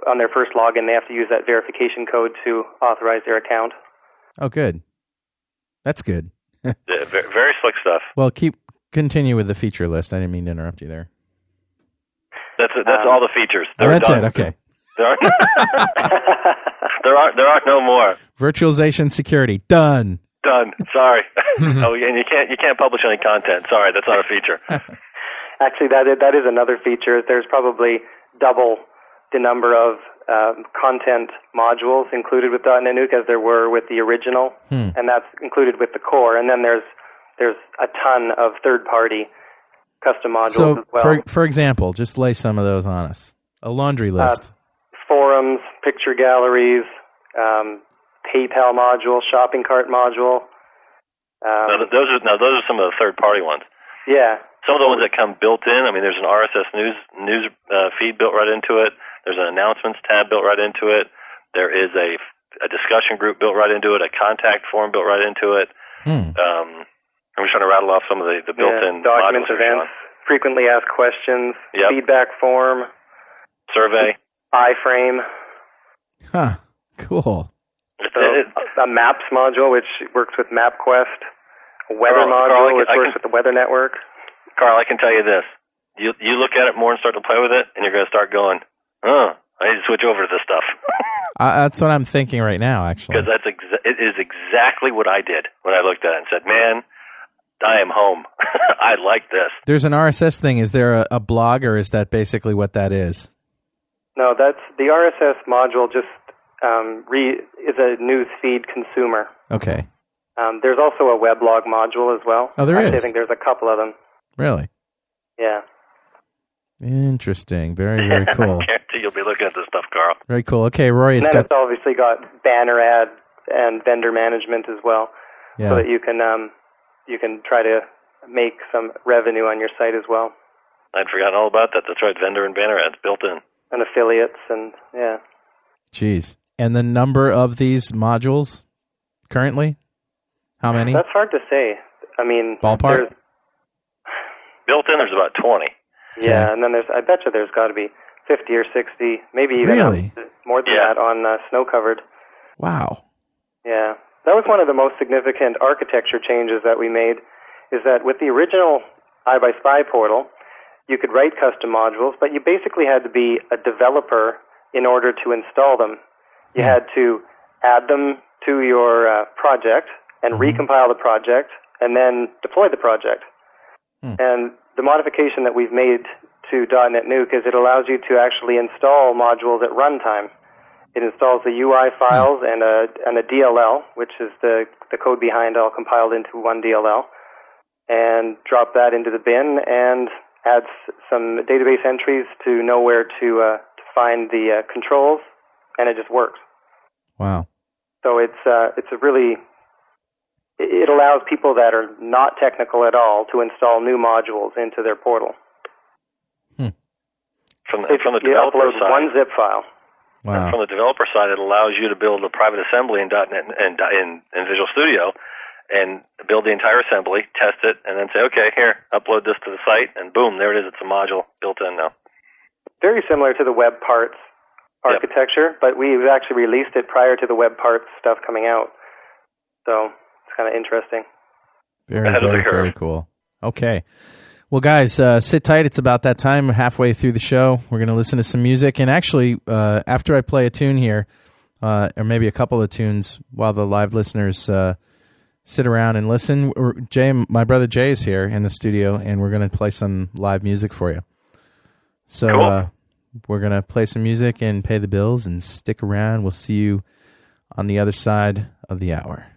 on their first login, they have to use that verification code to authorize their account. Oh, good. That's good. Very slick stuff. Well, continue with the feature list. I didn't mean to interrupt you there. That's all the features. That's it. Okay. There are no more. Virtualization security done. Sorry. And you can't publish any content. Sorry, that's not a feature. Actually, that is another feature. There's probably double the number of content modules included with .NetNuke as there were with the original, and that's included with the core. And then there's a ton of third-party custom modules as well. For example, just lay some of those on us. A laundry list. Forums, picture galleries, PayPal module, shopping cart module. Those are some of the third-party ones. Yeah. Some of the ones that come built in. I mean, there's an RSS news feed built right into it. There's an announcements tab built right into it. There is a discussion group built right into it. A contact form built right into it. I'm just trying to rattle off some of the built-in documents, modules. Events, frequently asked questions, feedback form, survey, iframe. Huh. Cool. So, a maps module, which works with MapQuest. A weather module, which works with the Weather Network. Carl, I can tell you this. You look at it more and start to play with it, and you're going to start going, I need to switch over to this stuff. That's what I'm thinking right now, actually. Because it is exactly what I did when I looked at it and said, man, I am home. I like this. There's an RSS thing. Is there a blog, or is that basically what that is? No, that's the RSS module. Just is a news feed consumer. Okay. There's also a weblog module as well. Oh, there is? I think there's a couple of them. Really? Yeah. Interesting. Very, very cool. I guarantee you'll be looking at this stuff, Carl. Very cool. Okay, Rory, And then it's obviously got banner ad and vendor management as well, so that you can try to make some revenue on your site as well. I'd forgotten all about that. That's right, vendor and banner ads built in. And affiliates and, yeah. Jeez. And the number of these modules currently? How many? That's hard to say. I mean, ballpark? Built in, there's about 20. Yeah, and then I bet you there's got to be 50 or 60, maybe even more than that on snow-covered. Wow. Yeah. That was one of the most significant architecture changes that we made, is that with the original iBuySpy portal, you could write custom modules, but you basically had to be a developer in order to install them. You had to add them to your project and recompile the project and then deploy the project. And the modification that we've made to .NetNuke is it allows you to actually install modules at runtime. It installs the UI files and a DLL, which is the code behind all compiled into one DLL, and drop that into the bin and adds some database entries to know where to find the controls, and it just works. Wow. So it allows people that are not technical at all to install new modules into their portal. From the developer side, one zip file. Wow. From the developer side, it allows you to build a private assembly in .NET and in Visual Studio, and build the entire assembly, test it, and then say, okay, here, upload this to the site, and boom, there it is. It's a module built in now. Very similar to the web parts architecture, but we've actually released it prior to the web parts stuff coming out. So it's kind of interesting. Very, very cool. Okay. Well, guys, sit tight. It's about that time, halfway through the show. We're going to listen to some music. And actually, after I play a tune here, or maybe a couple of tunes while the live listeners sit around and listen, my brother Jay is here in the studio, and we're going to play some live music for you. So cool. We're going to play some music and pay the bills and stick around. We'll see you on the other side of the hour.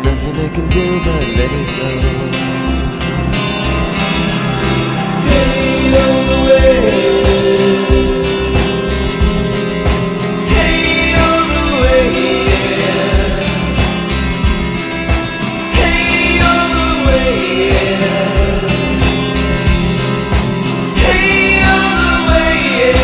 Nothing nothing I can do but let it go. Hey, all the way. Hey, all the way, yeah. Hey, all the way, yeah. Hey, all the way, yeah.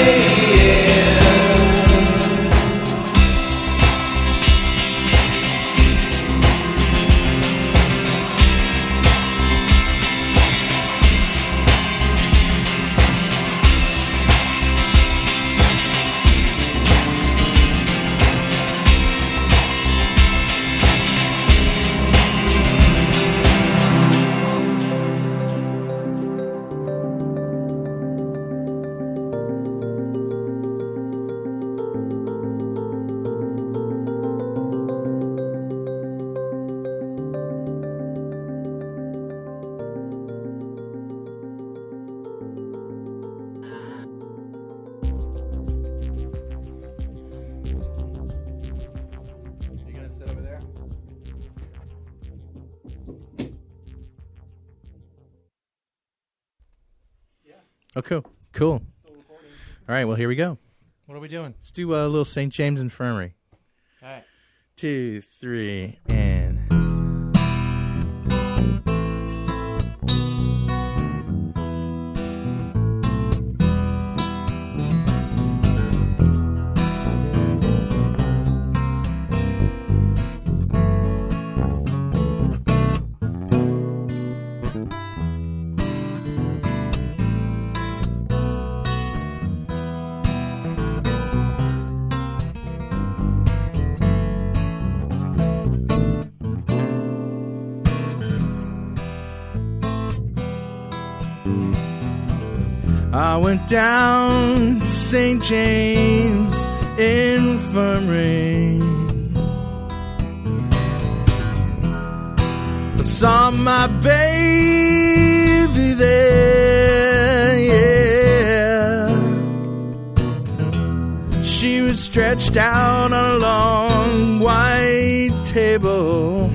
You gonna sit over there? Oh, cool. All right, well, here we go. What are we doing? Let's do a little St. James Infirmary. All right. 2, 3, and... I went down to St. James Infirmary. I saw my baby there, yeah. She was stretched out on a long white table,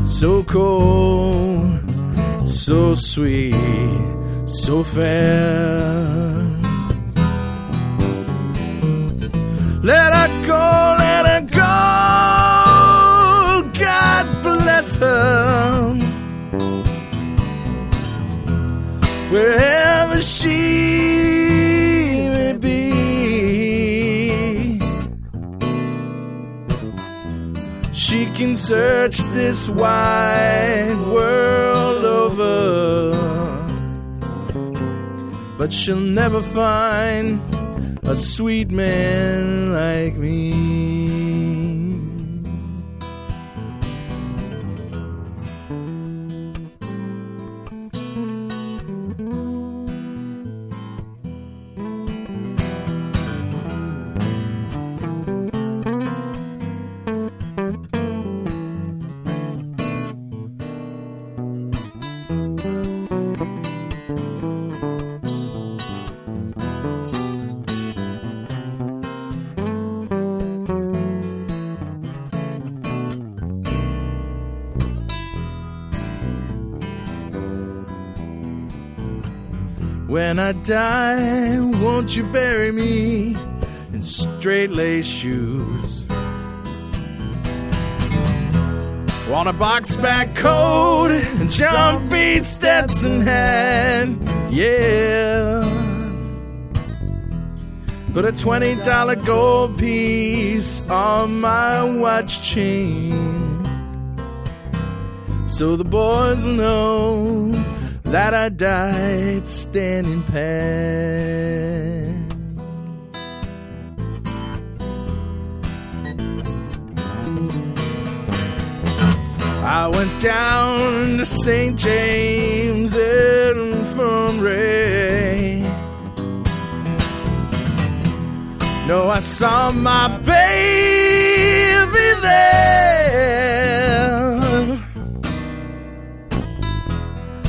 so cold, so sweet, so fair. Let her go, let her go. God bless her. Wherever she may be, she can search this wide world over, but she'll never find a sweet man like me. When I die, won't you bury me in straight-lace shoes? Want a box-back coat and jumpy Stetson hat, yeah. Put a $20 gold piece on my watch chain, so the boys will know that I died standing pat. I went down to St. James Infirmary. No, I saw my baby there.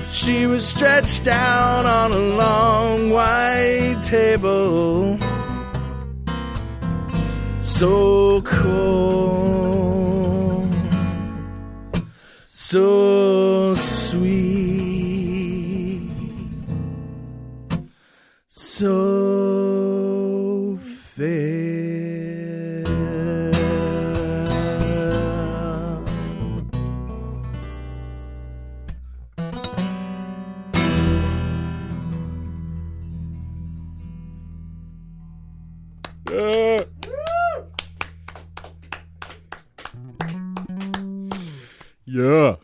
She was stretched out on a long white table, so cold, so sweet, so fair. Yeah.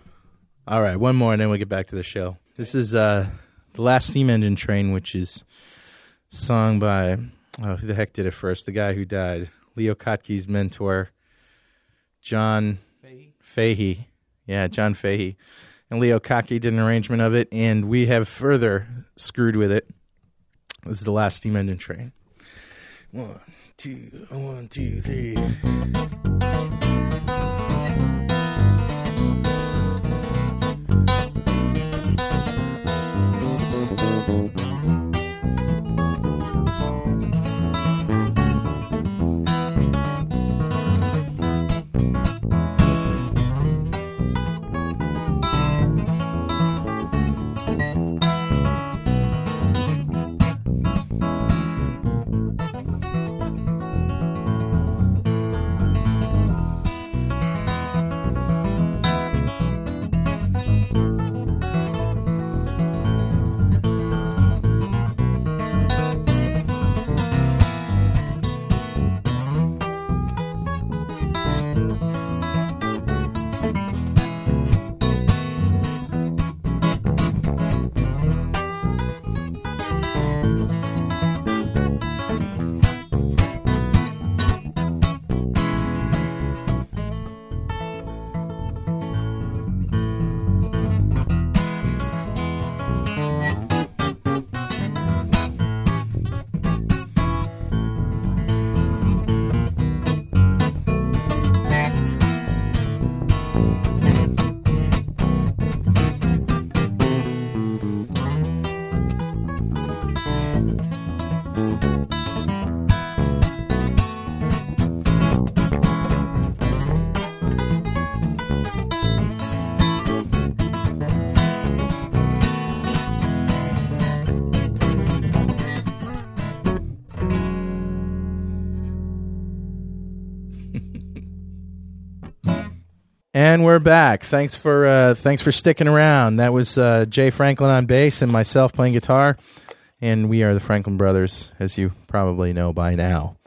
All right, one more, and then we'll get back to the show. This is The Last Steam Engine Train, which is sung by, who the heck did it first? The guy who died. Leo Kottke's mentor, John Fahey. Yeah, John Fahey. And Leo Kottke did an arrangement of it, and we have further screwed with it. This is The Last Steam Engine Train. 1, 2, 1, 2, 3. And we're back. Thanks for sticking around. That was Jay Franklin on bass and myself playing guitar, and we are the Franklin Brothers, as you probably know by now.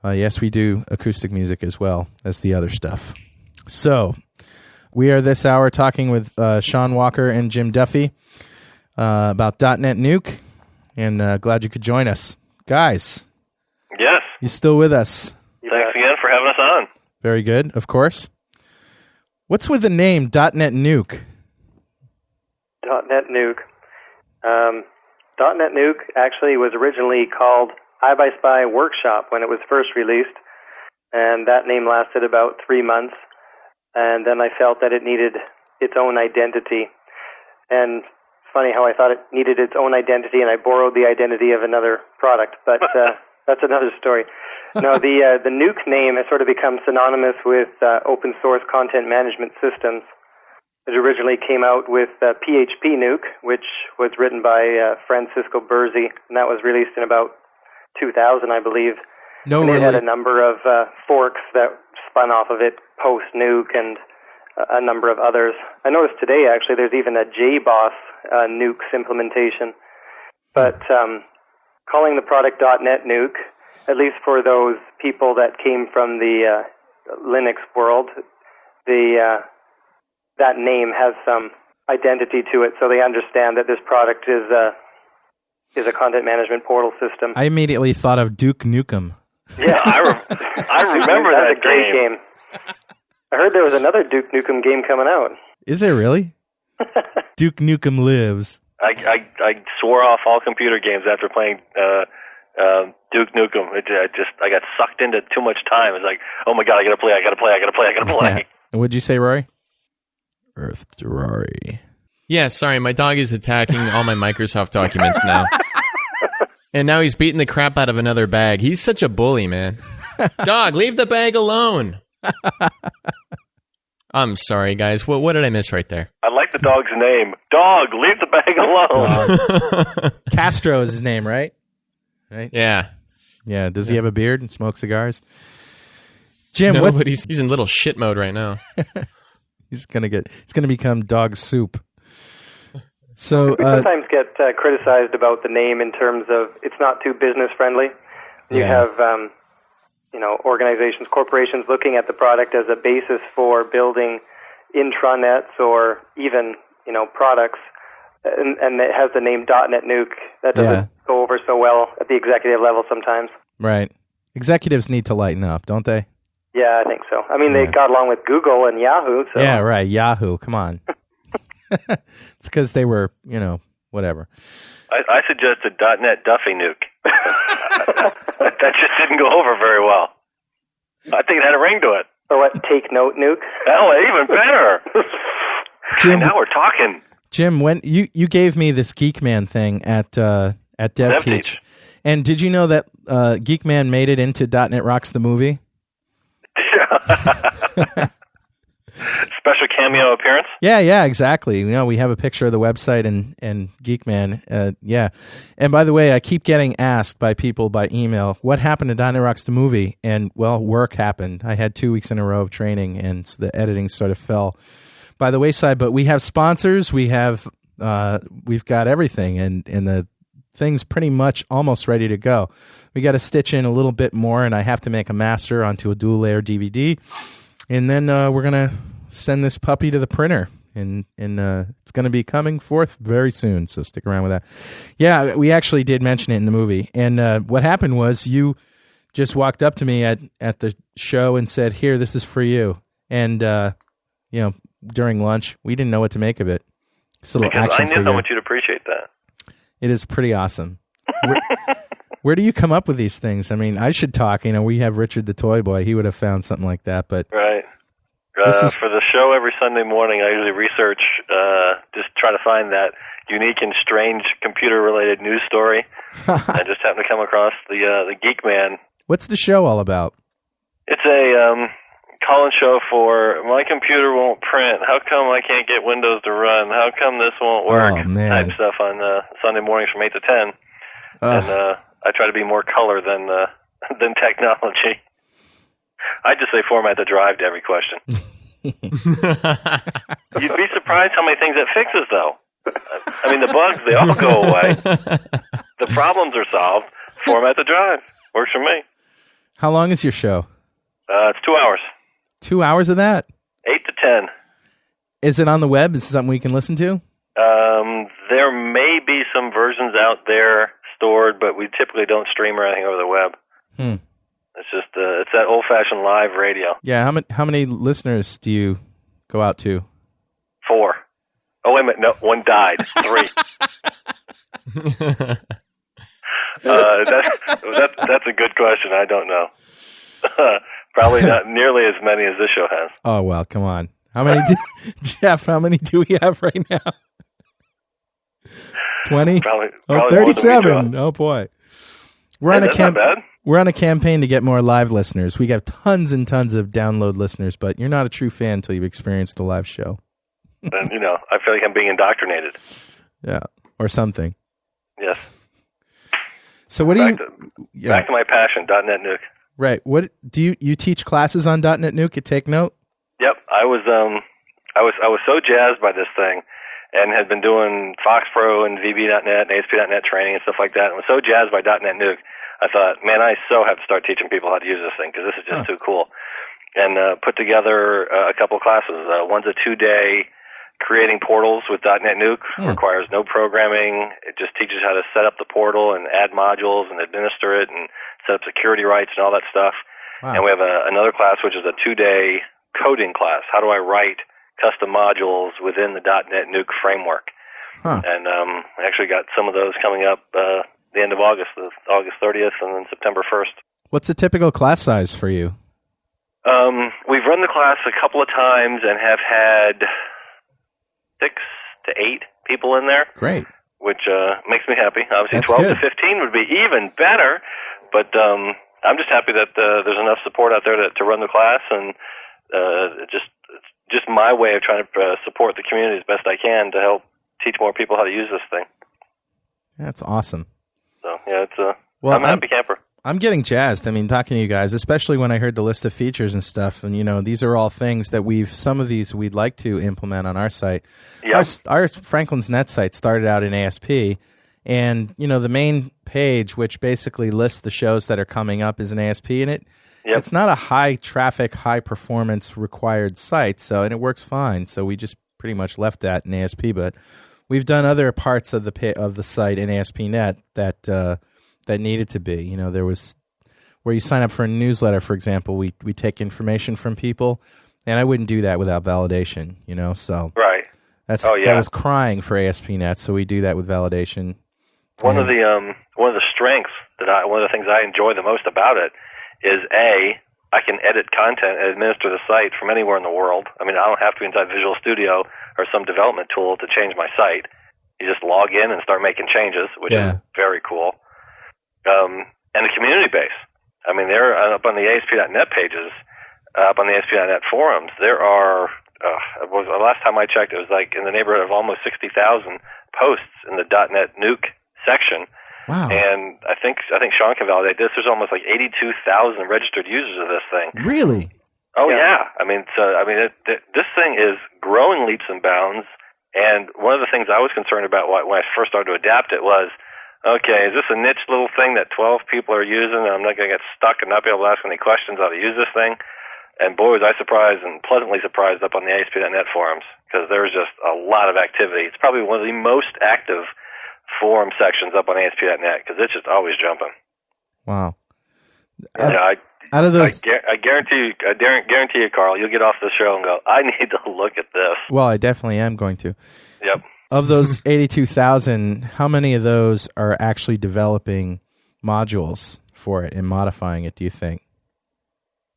Yes, we do acoustic music as well as the other stuff. So, we are this hour talking with Shaun Walker and Jim Duffy about DotNetNuke, and glad you could join us. Guys. Yes. You still with us? Thanks again for having us on. Very good, of course. What's with the name DotNetNuke? DotNetNuke. DotNetNuke actually was originally called iBuySpy Workshop when it was first released, and that name lasted about 3 months, and then I felt that it needed its own identity. And it's funny how I thought it needed its own identity, and I borrowed the identity of another product, but that's another story. No, the Nuke name has sort of become synonymous with open source content management systems. It originally came out with PHP Nuke, which was written by Francisco Berzi, and that was released in about 2000, I believe. No, and it really? had a number of forks that spun off of it, post Nuke and a number of others. I noticed today, actually, there's even a JBoss Nukes implementation. But calling the product .NET-Nuke, at least for those people that came from the Linux world, that name has some identity to it, so they understand that this product is a content management portal system. I immediately thought of Duke Nukem. Yeah, I remember that That's a great game. I heard there was another Duke Nukem game coming out. Is there really? Duke Nukem Lives. I swore off all computer games after playing Duke Nukem. I got sucked into too much time. It's like, oh my god, I gotta play. Yeah. And what'd you say, Rory? Earth to Rory. Yeah, sorry, my dog is attacking all my Microsoft documents now. And now he's beating the crap out of another bag. He's such a bully, man. Dog, leave the bag alone. I'm sorry, guys. What did I miss right there? I like the dog's name. Dog, leave the bag alone. Castro is his name, right? Right? Yeah. Yeah. Does he have a beard and smoke cigars? Jim, no, but he's in little shit mode right now. He's gonna become dog soup. So we sometimes get criticized about the name in terms of it's not too business friendly. You have organizations, corporations looking at the product as a basis for building intranets or even products, and it has the name .NetNuke. That doesn't go over so well at the executive level sometimes. Right. Executives need to lighten up, don't they? Yeah, I think so. I mean, they got along with Google and Yahoo. So. Yeah, right. Yahoo, come on. It's because they were, whatever. I suggested .NET Duffy Nuke. That just didn't go over very well. I think it had a ring to it. Or what, Take Note Nuke? Oh, even better. Jim, now we're talking. Jim, when you gave me this Geek Man thing at DevTeach, and did you know that Geek Man made it into .NET Rocks the movie? Special cameo appearance? Yeah, exactly. We have a picture of the website and Geekman. And by the way, I keep getting asked by people by email, what happened to .NET Rocks the movie? And, well, work happened. I had 2 weeks in a row of training, and the editing sort of fell by the wayside. But we have sponsors. We've got everything, and the thing's pretty much almost ready to go. We got to stitch in a little bit more, and I have to make a master onto a dual-layer DVD. And then we're going to send this puppy to the printer, and it's going to be coming forth very soon, so stick around with that. Yeah, we actually did mention it in the movie. And what happened was you just walked up to me at the show and said, here, this is for you. And, during lunch, we didn't know what to make of it. It's a little because action I knew figure. how much you'd appreciate that. It is pretty awesome. Where do you come up with these things? I mean, I should talk. We have Richard the Toy Boy. He would have found something like that. But right. For the show every Sunday morning, I usually research, just try to find that unique and strange computer-related news story. I just happened to come across the Geek Man. What's the show all about? It's a call-in show for my computer won't print. How come I can't get Windows to run? How come this won't work? Oh, man. Type stuff on Sunday mornings from 8 to 10. And I try to be more color than technology. I just say format the drive to every question. You'd be surprised how many things it fixes, though. I mean, the bugs, they all go away. The problems are solved. Format the drive. Works for me. How long is your show? It's 2 hours. 2 hours of that? 8 to 10. Is it on the web? Is it something we can listen to? There may be some versions out there stored, but we typically don't stream or anything over the web. It's just it's that old-fashioned live radio. Yeah, how many listeners do you go out to? 4. Oh, wait a minute. No, 1 died. 3. That's a good question. I don't know. Probably not nearly as many as this show has. Oh, well, come on. How many Jeff, how many do we have right now? 20? Probably 37. Oh, boy. We're on that's not bad. We're on a campaign to get more live listeners. We have tons and tons of download listeners, but you're not a true fan until you've experienced the live show. And, I feel like I'm being indoctrinated. Yeah, or something. Yes. So what back to my passion, .NetNuke. Right. What do you teach classes on .NetNuke at Take Note? Yep. I was so jazzed by this thing, and had been doing Fox Pro and VB.net and ASP.NET training and stuff like that, and was so jazzed by .NetNuke, I thought, man, I so have to start teaching people how to use this thing, because this is just too cool. And put together a couple of classes. One's a 2-day creating portals with .NetNuke. Requires no programming. It just teaches how to set up the portal and add modules and administer it and set up security rights and all that stuff. Wow. And we have another class, which is a 2-day coding class. How do I write custom modules within the .NetNuke framework? And I actually got some of those coming up the end of August 30th and then September 1st. What's a typical class size for you? We've run the class a couple of times and have had 6 to 8 people in there. Great. Which makes me happy. Obviously, That's 12 good. to 15 would be even better, but I'm just happy that there's enough support out there to run the class, and it just my way of trying to support the community as best I can to help teach more people how to use this thing. That's awesome. So yeah, I'm a happy camper. I'm getting jazzed. I mean, talking to you guys, especially when I heard the list of features and stuff. And, these are all things that some of these we'd like to implement on our site. Yep. Our Franklin's Net site started out in ASP. And, the main page, which basically lists the shows that are coming up, is an ASP. And it's not a high traffic, high performance required site. And it works fine. So we just pretty much left that in ASP. But we've done other parts of the site in ASP.NET that needed to be. There was where you sign up for a newsletter, for example, we take information from people, and I wouldn't do that without validation, so right. That was crying for ASP.NET, so we do that with validation. One of the strengths one of the things I enjoy the most about it is I can edit content and administer the site from anywhere in the world. I mean, I don't have to be inside Visual Studio or some development tool to change my site. You just log in and start making changes, which is very cool. And the community base. I mean, they're up on the ASP.NET pages, up on the ASP.NET forums. There are, the last time I checked, it was like in the neighborhood of almost 60,000 posts in the .NetNuke section. Wow. And I think Shaun can validate this. There's almost like 82,000 registered users of this thing. Really? Oh, yeah. I mean, this thing is growing leaps and bounds. And one of the things I was concerned about when I first started to adapt it was, okay, is this a niche little thing that 12 people are using and I'm not going to get stuck and not be able to ask any questions how to use this thing? And boy, was I surprised and pleasantly surprised up on the ASP.NET forums because there's just a lot of activity. It's probably one of the most active forum sections up on ASP.NET because it's just always jumping. Wow. Out of those, I guarantee you, Carl, you'll get off the show and go, I need to look at this. Well, I definitely am going to. Yep. Of those 82,000, how many of those are actually developing modules for it and modifying it, do you think?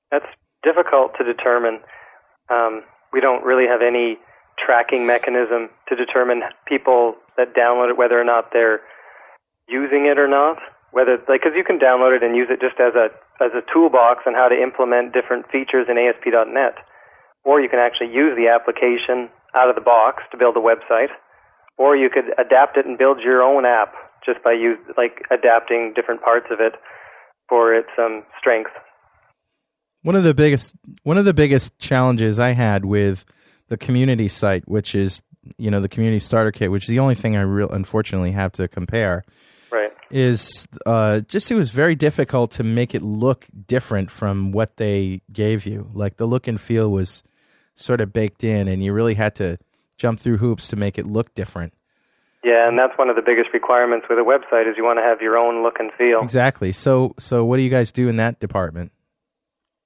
That's difficult to determine. We don't really have any tracking mechanism to determine people that download it, whether or not they're using it or not. Because you can download it and use it just as a toolbox on how to implement different features in ASP.NET. Or you can actually use the application out of the box to build a website. Or you could adapt it and build your own app just by adapting different parts of it for its strength. One of the biggest challenges I had with the community site, which is the community starter kit, which is the only thing I unfortunately have to compare, right, is it was very difficult to make it look different from what they gave you. Like the look and feel was sort of baked in, and you really had to jump through hoops to make it look different. Yeah, and that's one of the biggest requirements with a website is you want to have your own look and feel. Exactly. So what do you guys do in that department?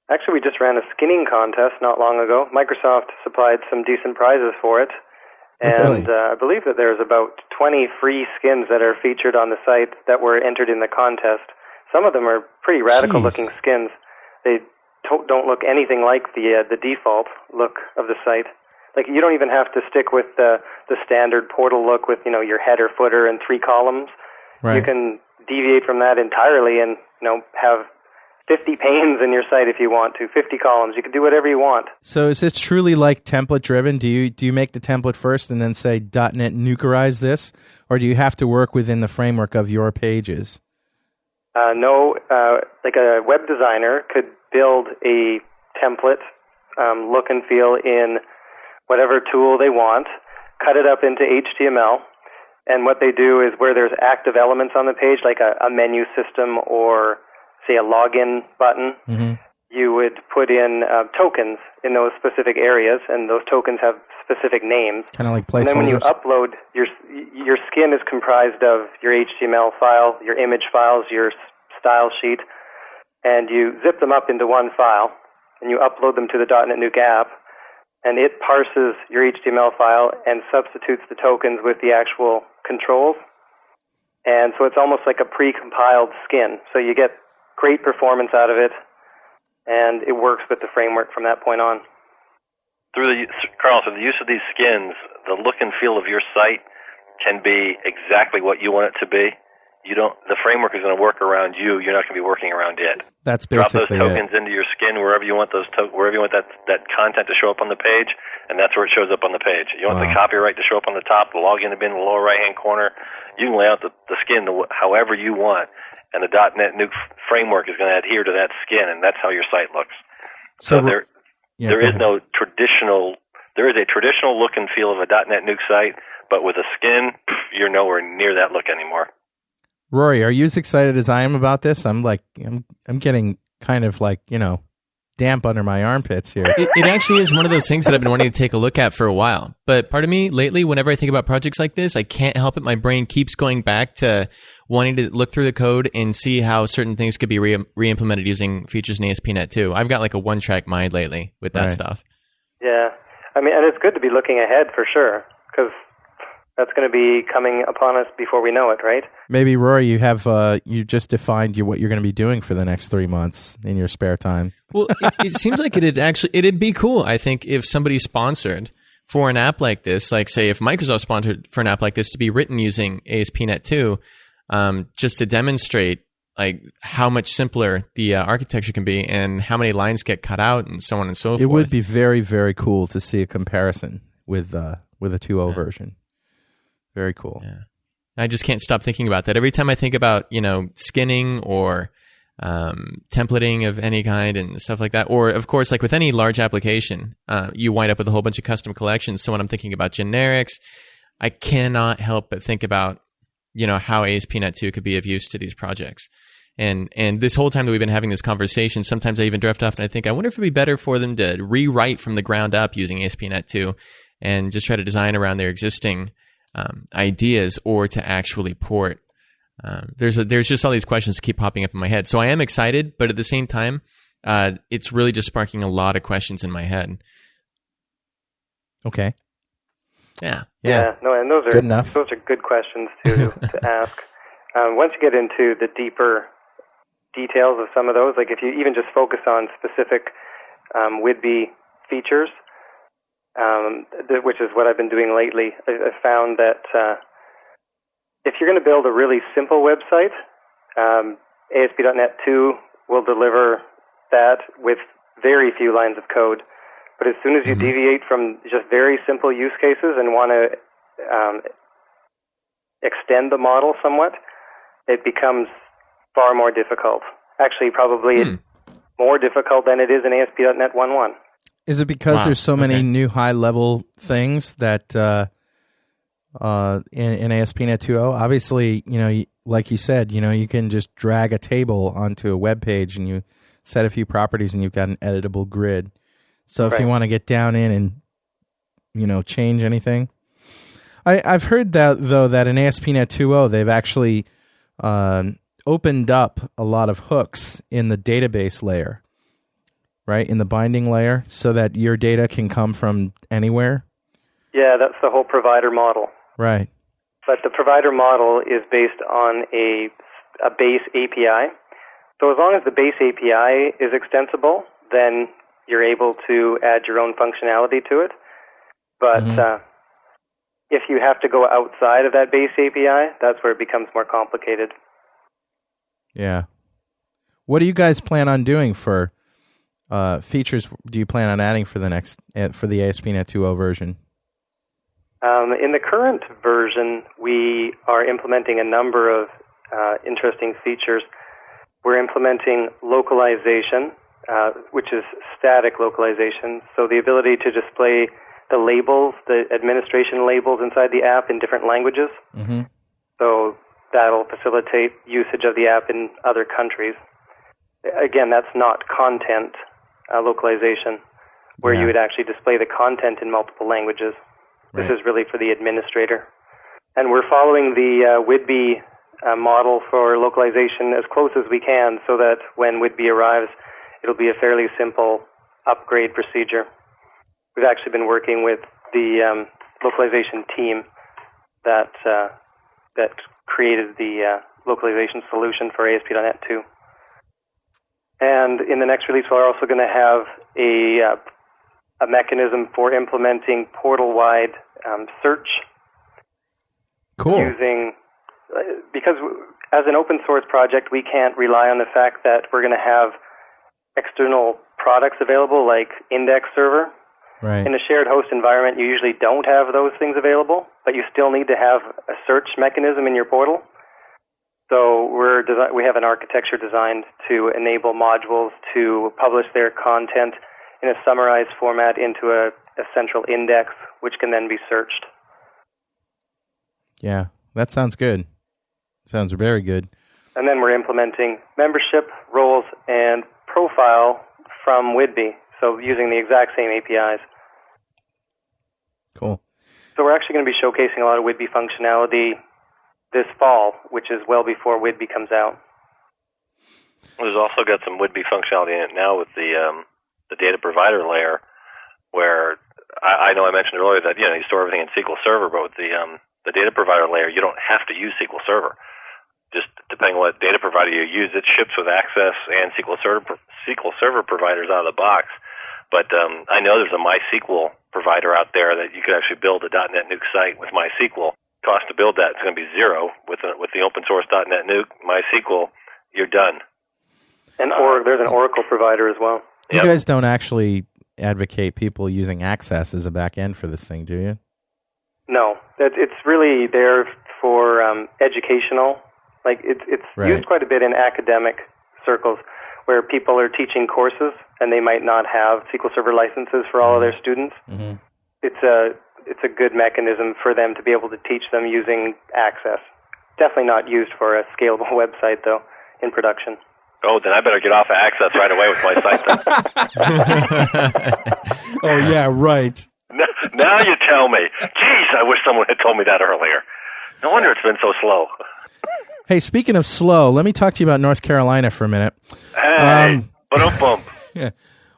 Actually, we just ran a skinning contest not long ago. Microsoft supplied some decent prizes for it. And I believe that there's about 20 free skins that are featured on the site that were entered in the contest. Some of them are pretty radical-looking skins. They don't look anything like the default look of the site. Like, you don't even have to stick with the standard portal look with, your header, footer, and 3 columns. Right. You can deviate from that entirely and, have 50 panes in your site if you want to, 50 columns. You can do whatever you want. So is this truly like template-driven? Do you make the template first and then say .NET-Nukerize this? Or do you have to work within the framework of your pages? No, like a web designer could build a template look and feel in whatever tool they want, cut it up into HTML, and what they do is where there's active elements on the page, like a menu system or, say, a login button, you would put in tokens in those specific areas, and those tokens have specific names. Kind of like placeholders. And then when you upload, your skin is comprised of your HTML file, your image files, your style sheet, and you zip them up into one file, and you upload them to the .NetNuke app, and it parses your HTML file and substitutes the tokens with the actual controls. And so it's almost like a pre-compiled skin. So you get great performance out of it, and it works with the framework from that point on. Carl, so the use of these skins, the look and feel of your site can be exactly what you want it to be. The framework is going to work around you. You're not going to be working around it. That's Drop basically those tokens into your skin wherever you want wherever you want that content to show up on the page, and that's where it shows up on the page. You want the copyright to show up on the top, the login to be in the lower right-hand corner. You can lay out the skin however you want, and the .NET framework is going to adhere to that skin, and that's how your site looks. So there is a traditional look and feel of a .NET site, but with a skin, you're nowhere near that look anymore. Rory, are you as excited as I am about this? I'm getting kind of like, damp under my armpits here. It actually is one of those things that I've been wanting to take a look at for a while. But part of me lately, whenever I think about projects like this, I can't help it. My brain keeps going back to wanting to look through the code and see how certain things could be re-implemented using features in ASP.NET 2. I've got like a one-track mind lately with that stuff. Yeah. I mean, and it's good to be looking ahead for sure, because that's going to be coming upon us before we know it, right? Maybe, Rory, you just defined what you're going to be doing for the next 3 months in your spare time. Well, it seems like it'd be cool, I think, if somebody sponsored for an app like this, like say if Microsoft sponsored for an app like this to be written using ASP.NET 2, just to demonstrate like how much simpler the architecture can be and how many lines get cut out and so on and so forth. It would be very, very cool to see a comparison with a 2.0 version. Very cool. Yeah. I just can't stop thinking about that. Every time I think about, skinning or templating of any kind and stuff like that, or of course, like with any large application, you wind up with a whole bunch of custom collections. So when I'm thinking about generics, I cannot help but think about, how ASP.NET 2 could be of use to these projects. And this whole time that we've been having this conversation, sometimes I even drift off and I think, I wonder if it'd be better for them to rewrite from the ground up using ASP.NET 2 and just try to design around their existing ideas, or to actually port. There's just all these questions that keep popping up in my head. So I am excited, but at the same time, it's really just sparking a lot of questions in my head. Okay. Yeah. No, and those are good enough. Those are good questions to ask. Once you get into the deeper details of some of those, like if you even just focus on specific would-be features, which is what I've been doing lately, I found that if you're going to build a really simple website, ASP.NET 2 will deliver that with very few lines of code. But as soon as you deviate from just very simple use cases and want to extend the model somewhat, it becomes far more difficult. Actually, probably more difficult than it is in ASP.NET 1.1. Is it because there's so many new high-level things that in ASP.NET 2.0? Obviously, like you said, you can just drag a table onto a web page and you set a few properties and you've got an editable grid. So if you want to get down in and, change anything. I've heard that, though, that in ASP.NET 2.0, they've actually opened up a lot of hooks in the database layer. Right, in the binding layer, so that your data can come from anywhere? Yeah, that's the whole provider model. Right. But the provider model is based on a base API. So as long as the base API is extensible, then you're able to add your own functionality to it. But if you have to go outside of that base API, that's where it becomes more complicated. Yeah. What do you guys plan on doing for features? Do you plan on adding for the ASP.NET 2.0 version? In the current version, we are implementing a number of interesting features. We're implementing localization, which is static localization, so the ability to display the labels, the administration labels inside the app in different languages. So that'll facilitate usage of the app in other countries. Again, that's not content localization, where you would actually display the content in multiple languages. This is really for the administrator. And we're following the WIDBE model for localization as close as we can, so that when WIDBE arrives, it'll be a fairly simple upgrade procedure. We've actually been working with the localization team that created the localization solution for ASP.NET 2. And in the next release, we're also going to have a mechanism for implementing portal-wide search. Cool. Because as an open source project, we can't rely on the fact that we're going to have external products available like index server. Right. In a shared host environment, you usually don't have those things available, but you still need to have a search mechanism in your portal. So we have an architecture designed to enable modules to publish their content in a summarized format into a central index, which can then be searched. Yeah, that sounds good. Sounds very good. And then we're implementing membership, roles, and profile from Whidbey, so using the exact same APIs. Cool. So we're actually going to be showcasing a lot of Whidbey functionality this fall, which is well before Whidbey comes out. There's also got some Whidbey functionality in it now with the data provider layer, where I know I mentioned earlier that you store everything in SQL Server, but with the data provider layer, you don't have to use SQL Server. Just depending on what data provider you use, it ships with Access and SQL Server providers out of the box. But I know there's a MySQL provider out there that you could actually build a DotNetNuke site with MySQL. Cost to build that is going to be zero with the open source .NET-Nuke, MySQL. You're done. And there's an Oracle provider as well. You guys don't actually advocate people using Access as a back end for this thing, do you? No, it's really there for educational. Like it's right. used quite a bit in academic circles where people are teaching courses and they might not have SQL Server licenses for all of their students. Mm-hmm. It's a good mechanism for them to be able to teach them using Access. Definitely not used for a scalable website, though, in production. Oh, then I better get off of Access right away with my site then. Oh, yeah, right. Now you tell me. Jeez, I wish someone had told me that earlier. No wonder it's been so slow. Hey, speaking of slow, let me talk to you about North Carolina for a minute. Hey, ba-dum-bum. Yeah.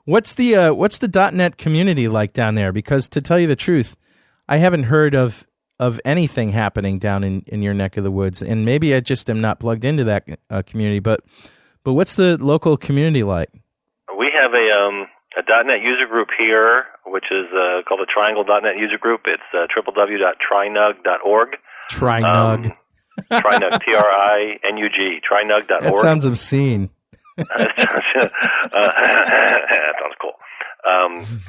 What's the .NET community like down there? Because to tell you the truth, I haven't heard of anything happening down in your neck of the woods, and maybe I just am not plugged into that community. But what's the local community like? We have a .NET user group here, which is called the Triangle.NET user group. It's www.trinug.org. Trinug. Trinug, Trinug, trinug.org. That sounds obscene. That sounds cool.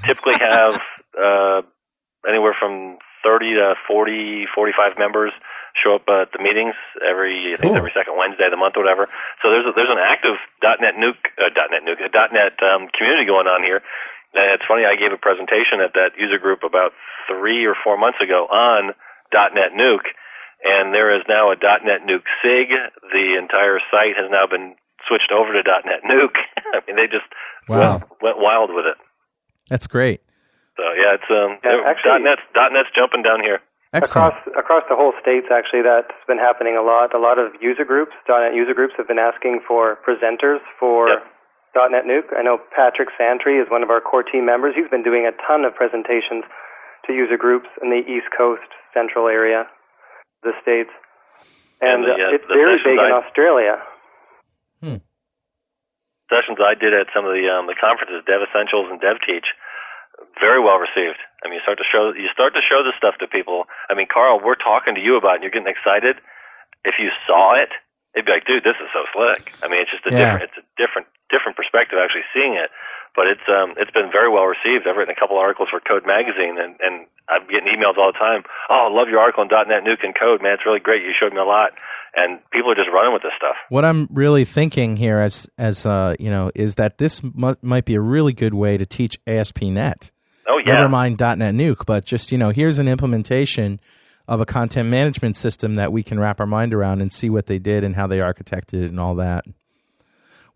Typically have anywhere from 30 to 40, 45 members show up at the meetings every second Wednesday of the month or whatever. So there's an active .NET community going on here. And it's funny, I gave a presentation at that user group about 3 or 4 months ago on .NET Nuke, and there is now a .NET Nuke SIG. The entire site has now been switched over to .NET Nuke. I mean, they just went wild with it. That's great. So yeah, it's actually, .NET's jumping down here. Excellent. Across the whole states, actually, that's been happening a lot. A lot of user groups, .NET user groups, have been asking for presenters for .NET Nuke. I know Patrick Santry is one of our core team members. He's been doing a ton of presentations to user groups in the East Coast, central area, the states, and it's very big in Australia. Sessions I did at some of the conferences, Dev Essentials and Dev Teach, very well received. I mean, you start to show this stuff to people. I mean, Carl, we're talking to you about it and you're getting excited. If you saw it, it'd be like, dude, this is so slick. I mean, it's just a different perspective actually seeing it. But it's been very well received. I've written a couple articles for Code Magazine, and I'm getting emails all the time. Oh, I love your article on .NET Nuke and Code, man. It's really great. You showed me a lot. And people are just running with this stuff. What I'm really thinking here, as you know, is that this might be a really good way to teach ASP.NET. Oh yeah. Never mind .NET Nuke, but just here's an implementation of a content management system that we can wrap our mind around and see what they did and how they architected it and all that.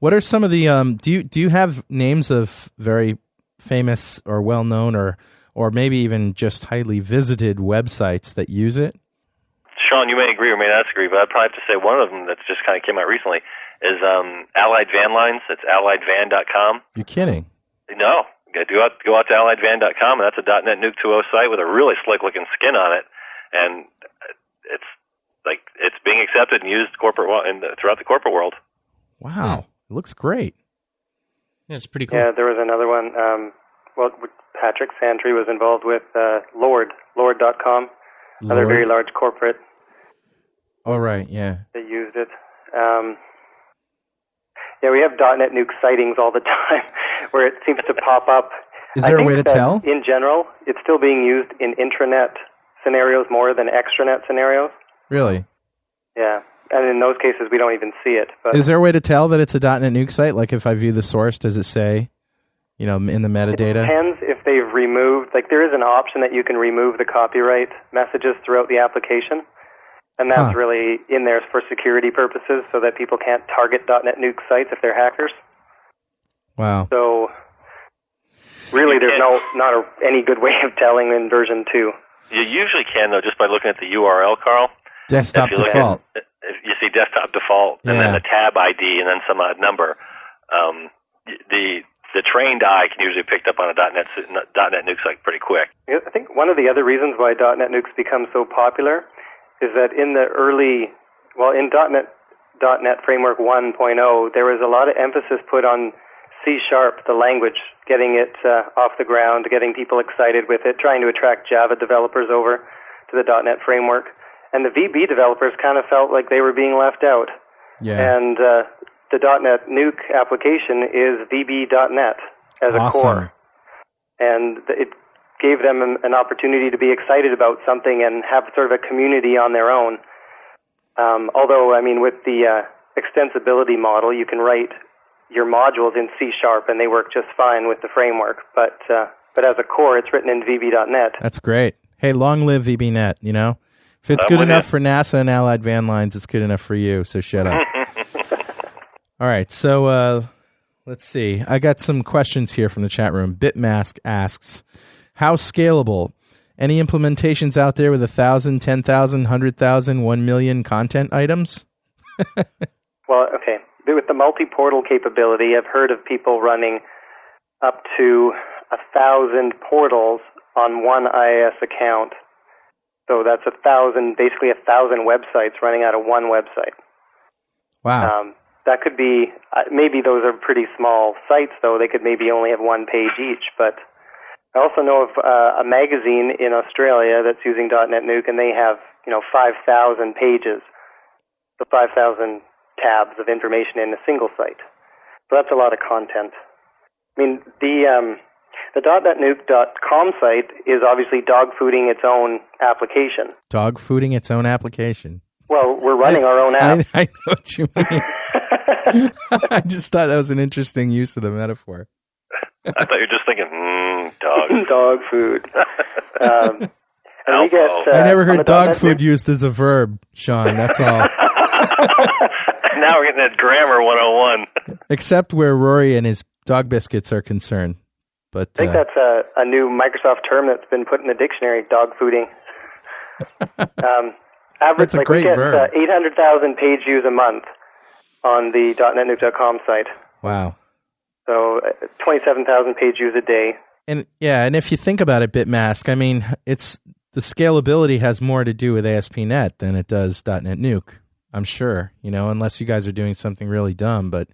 What are some of the do you have names of very famous or well known or maybe even just highly visited websites that use it? Shaun, you may agree or may not agree, but I'd probably have to say one of them that's just kind of came out recently is Allied Van Lines. That's alliedvan.com. You're kidding? No. Go out to alliedvan.com, and that's a .NET Nuke 2.0 site with a really slick-looking skin on it, and it's being accepted and used throughout the corporate world. Wow, it looks great. Yeah, it's pretty cool. Yeah, there was another one. Patrick Santry was involved with Lord.com, another very large corporate. Oh, right, yeah. They used it. Yeah, we have DotNetNuke sightings all the time where it seems to pop up. Is there a way to tell? In general, it's still being used in intranet scenarios more than extranet scenarios. Really? Yeah. And in those cases, we don't even see it. But is there a way to tell that it's a .NET site? Like if I view the source, does it say, in the metadata? It depends if they've removed, there is an option that you can remove the copyright messages throughout the application. And that's really in there for security purposes so that people can't target .NET sites if they're hackers. Wow. So really there's not any good way of telling in version 2. You usually can, though, just by looking at the URL, Carl. Desktop default. If you see desktop default, and then the tab ID, and then some odd number, the trained eye can usually pick up on a .NET site pretty quick. I think one of the other reasons why .NET become so popular is that in .NET Framework 1.0, there was a lot of emphasis put on C#, the language, getting it off the ground, getting people excited with it, trying to attract Java developers over to the .NET Framework. And the VB developers kind of felt like they were being left out. Yeah. And the .NET application is VB.NET as a core. And it gave them an opportunity to be excited about something and have sort of a community on their own. Although, with the extensibility model, you can write your modules in C# and they work just fine with the framework. But as a core, it's written in VB.NET. That's great. Hey, long live VBNet, If it's good enough for NASA and Allied Van Lines, it's good enough for you, so shut up. All right, so let's see. I got some questions here from the chat room. Bitmask asks, how scalable? Any implementations out there with 1,000, 10,000, 100,000, 1 million content items? Well, okay. With the multi-portal capability, I've heard of people running up to 1,000 portals on one IIS account. So that's basically 1,000 websites running out of one website. Wow. That could be, maybe those are pretty small sites, though. They could maybe only have one page each. But I also know of a magazine in Australia that's using .NET, and they have, 5,000 pages. So 5,000 tabs of information in a single site. So that's a lot of content. The .NETNuke.com site is obviously dog-fooding its own application. Dog-fooding its own application. Well, we're running our own app. I know what you mean. I just thought that was an interesting use of the metaphor. I thought you were just thinking, dog. Dog food. And we get, I never heard dog food used as a verb, Shaun. That's all. Now we're getting at grammar 101. Except where Rory and his dog biscuits are concerned. But I think that's a new Microsoft term that's been put in the dictionary, dog fooding. Average, that's a great verb. We get 800,000 page views a month on the .NETNuke.com site. Wow. So 27,000 page views a day. And if you think about it, Bitmask, it's the scalability has more to do with ASP.NET than it does .NETNuke. I'm sure, unless you guys are doing something really dumb, but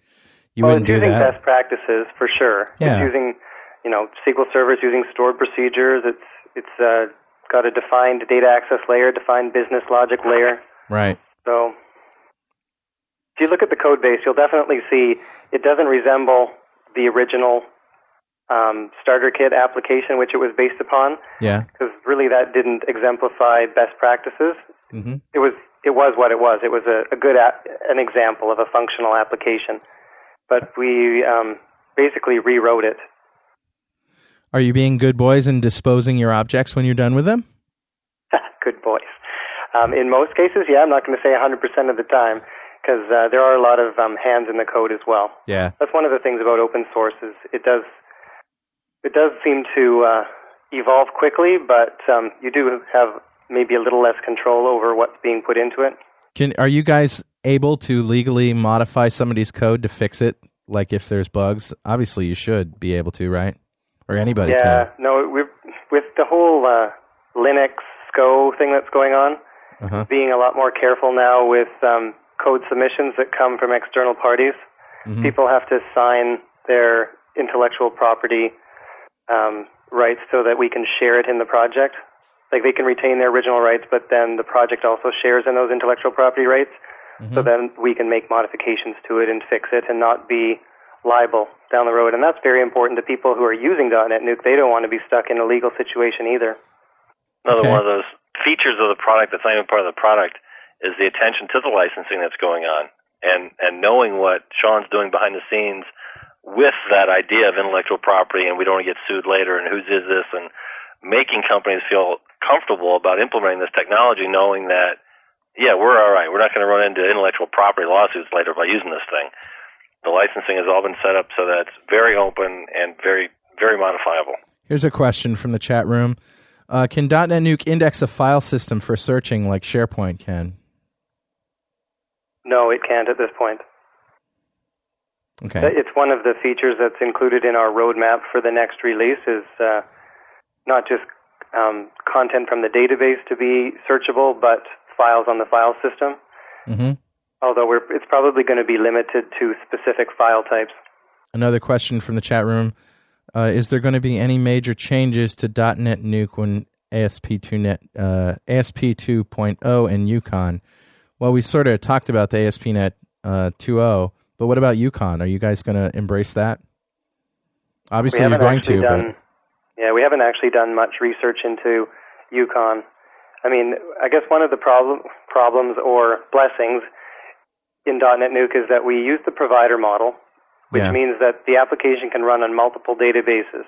you wouldn't do that. It's using best practices for sure. Yeah. It's using, SQL servers using stored procedures. It's got a defined data access layer, defined business logic layer. Right. So if you look at the code base, you'll definitely see it doesn't resemble the original starter kit application which it was based upon. Yeah. Because really that didn't exemplify best practices. Mm-hmm. It was what it was. It was a good an example of a functional application. But we basically rewrote it. Are you being good boys and disposing your objects when you're done with them? Good boys. In most cases, yeah, I'm not going to say 100% of the time because there are a lot of hands in the code as well. Yeah. That's one of the things about open source is it does seem to evolve quickly, but you do have maybe a little less control over what's being put into it. Are you guys able to legally modify somebody's code to fix it? Like if there's bugs? Obviously you should be able to, right? Or anybody can. Yeah, no, with the whole Linux SCO thing that's going on, being a lot more careful now with code submissions that come from external parties. Mm-hmm. People have to sign their intellectual property rights so that we can share it in the project. Like they can retain their original rights, but then the project also shares in those intellectual property rights. so then we can make modifications to it and fix it and not be liable down the road. And that's very important to people who are using DotNetNuke. They don't want to be stuck in a legal situation either. Another one of those features of the product that's not even part of the product is the attention to the licensing that's going on, and knowing what Shaun's doing behind the scenes with that idea of intellectual property, and we don't want to get sued later, and whose is this, and making companies feel comfortable about implementing this technology, knowing that, yeah, we're all right. We're not going to run into intellectual property lawsuits later by using this thing. The licensing has all been set up so that it's very open and very, very modifiable. Here's a question from the chat room. Can DotNetNuke index a file system for searching like SharePoint can? No, it can't at this point. Okay. It's one of the features that's included in our roadmap for the next release is not just content from the database to be searchable, but files on the file system. Mm-hmm. Although it's probably going to be limited to specific file types. Another question from the chat room. Is there going to be any major changes to DotNetNuke when ASP2 and Yukon? Well, we sort of talked about the ASP.NET 2.0, but what about Yukon? Are you guys going to embrace that? Obviously, you're going to. Yeah, we haven't actually done much research into Yukon. I mean, I guess one of the problems or blessings in .NET Nuke is that we use the provider model, which means that the application can run on multiple databases.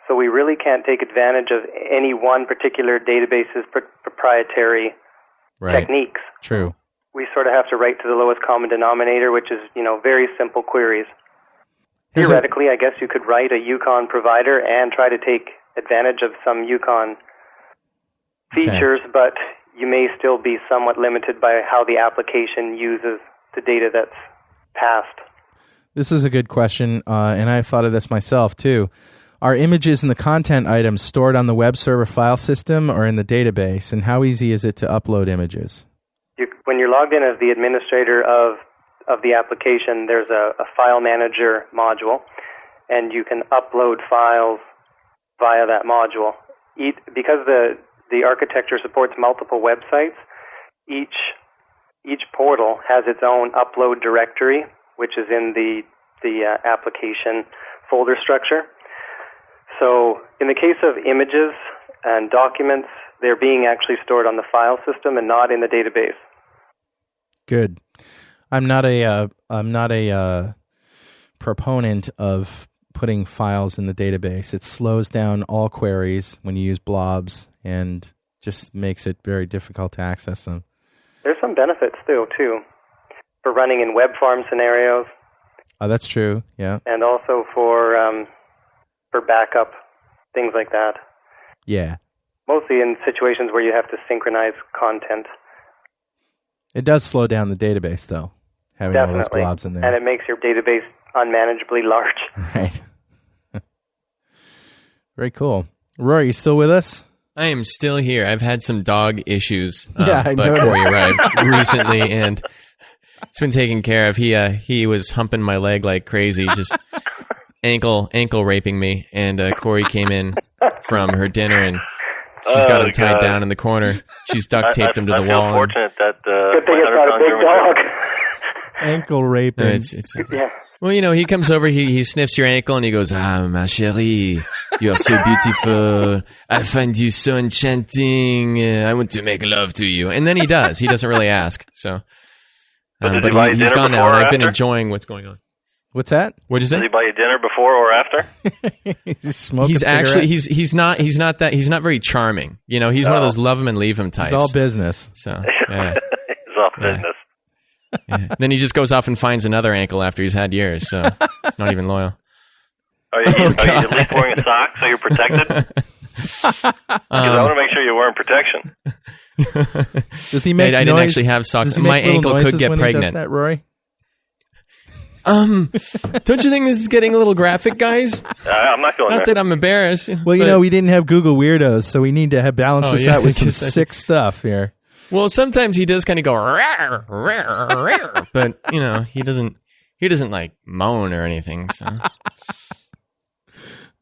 So we really can't take advantage of any one particular database's proprietary techniques. True. We sort of have to write to the lowest common denominator, which is, very simple queries. Theoretically, I guess you could write a Yukon provider and try to take advantage of some Yukon features, but you may still be somewhat limited by how the application uses the data that's passed. This is a good question, and I thought of this myself, too. Are images and the content items stored on the web server file system or in the database, and how easy is it to upload images? When you're logged in as the administrator of the application, there's a file manager module, and you can upload files via that module. Because the architecture supports multiple websites, each portal has its own upload directory, which is in the application folder structure. So in the case of images and documents, they're being actually stored on the file system and not in the database. Good. I'm not a proponent of putting files in the database. It slows down all queries when you use blobs and just makes it very difficult to access them. There's some benefits too, for running in web farm scenarios. Oh, that's true. Yeah. And also for backup, things like that. Yeah. Mostly in situations where you have to synchronize content. It does slow down the database, though, having all those blobs in there. And it makes your database unmanageably large. Right. Very cool. Roy, you still with us? I am still here. I've had some dog issues, I but noticed. Corey arrived recently, and it's been taken care of. He was humping my leg like crazy, just ankle raping me, and Corey came in from her dinner, and she's got him tied down in the corner. She's duct taped him to the wall. I feel fortunate that good thing it's not a big dog. Ankle raping. It's well, he comes over, he sniffs your ankle, and he goes, "Ah, ma chérie, you are so beautiful. I find you so enchanting. I want to make love to you." And then he does. He doesn't really ask. So, but he's gone now, and I've been enjoying what's going on. What's that? What'd you say? Does he buy you dinner before or after? He's actually he's not very charming. He's one of those love him and leave him types. It's all business. So yeah. It's all business. Yeah. Then he just goes off and finds another ankle after he's had yours, so he's not even loyal. Are you at least wearing a sock so you're protected? Because I want to make sure you're wearing protection. Does he make I didn't actually have socks. My ankle could get pregnant. Does that, Roy? Don't you think this is getting a little graphic, guys? I'm not going Not there. that I'm embarrassed. Well, we didn't have Google Weirdos, so we need to balance this out with some sick stuff here. Well, sometimes he does kind of go, rawr, rawr, rawr, but he doesn't like moan or anything. So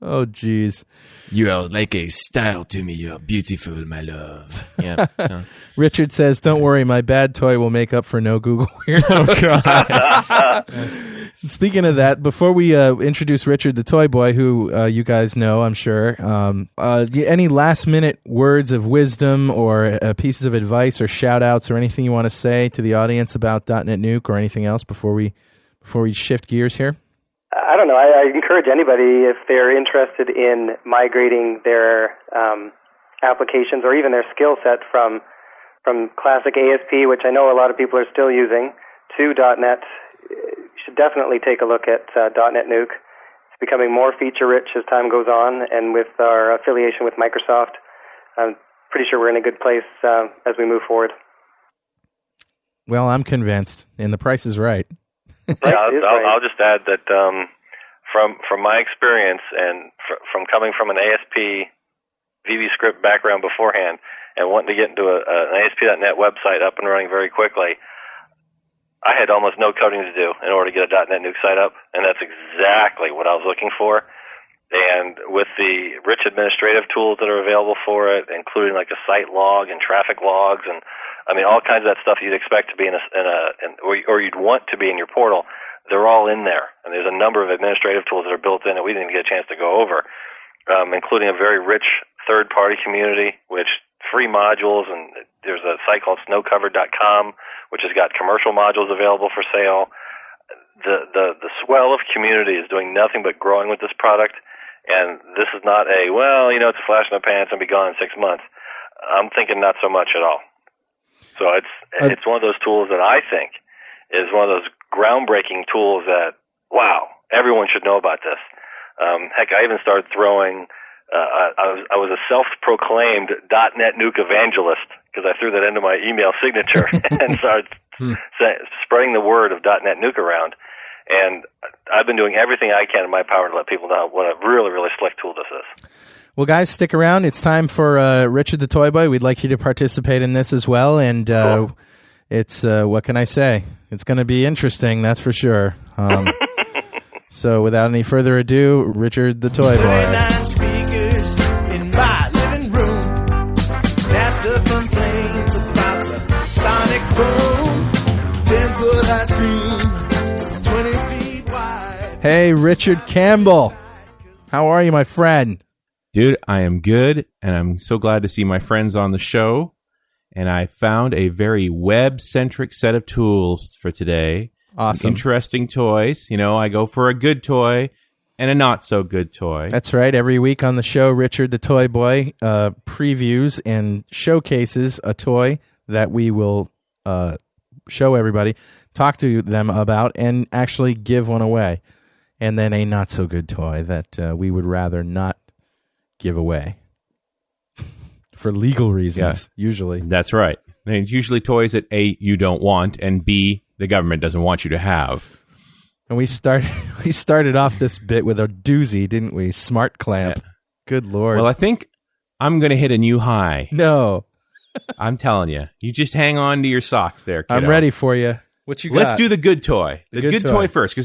Oh, geez. You are like a style to me. You're beautiful, my love. Yeah. So. Richard says, don't worry, my bad toy will make up for no Google Weirdos. Speaking of that, before we introduce Richard the Toy Boy, who you guys know, I'm sure, any last-minute words of wisdom or pieces of advice or shout-outs or anything you want to say to the audience about .NetNuke or anything else before we shift gears here? I don't know. I encourage anybody, if they're interested in migrating their applications or even their skill set from classic ASP, which I know a lot of people are still using, to .NET, you should definitely take a look at .NetNuke. It's becoming more feature-rich as time goes on, and with our affiliation with Microsoft, I'm pretty sure we're in a good place as we move forward. Well, I'm convinced, and the price is right. I'll just add that from my experience and from coming from an ASP VBScript background beforehand and wanting to get into an ASP.NET website up and running very quickly, I had almost no coding to do in order to get a .NetNuke site up, and that's exactly what I was looking for. And with the rich administrative tools that are available for it, including like a site log and traffic logs, and I mean all kinds of that stuff you'd expect to be or you'd want to be in your portal, they're all in there. And there's a number of administrative tools that are built in that we didn't get a chance to go over, including a very rich third-party community, which free modules, and there's a site called snowcover.com, which has got commercial modules available for sale. The swell of community is doing nothing but growing with this product. And this is not it's a flash in the pants and be gone in 6 months. I'm thinking not so much at all. So it's one of those tools that I think is one of those groundbreaking tools that, wow, everyone should know about this. Heck, I even started throwing, I was a self-proclaimed .NetNuke evangelist because I threw that into my email signature and started spreading the word of .NetNuke around. And I've been doing everything I can in my power to let people know what a really, really slick tool this is. Well, guys, stick around. It's time for Richard the Toy Boy. We'd like you to participate in this as well. And cool. It's, what can I say? It's going to be interesting, that's for sure. So without any further ado, Richard the Toy Boy. 39 speakers in my living room. NASA complains about the sonic boom. 10-foot high screen. Hey, Richard Campbell. How are you, my friend? Dude, I am good, and I'm so glad to see my friends on the show. And I found a very web-centric set of tools for today. Awesome. Some interesting toys. You know, I go for a good toy and a not-so-good toy. That's right. Every week on the show, Richard the Toy Boy previews and showcases a toy that we will show everybody, talk to them about, and actually give one away. And then a not-so-good toy that we would rather not give away. For legal reasons, usually. That's right. And it's usually toys that A, you don't want, and B, the government doesn't want you to have. And we started off this bit with a doozy, didn't we? Smart clamp. Yeah. Good Lord. Well, I think I'm going to hit a new high. No. I'm telling you. You just hang on to your socks there, kiddo. I'm ready for you. What you got? Let's do the good toy. The good toy first,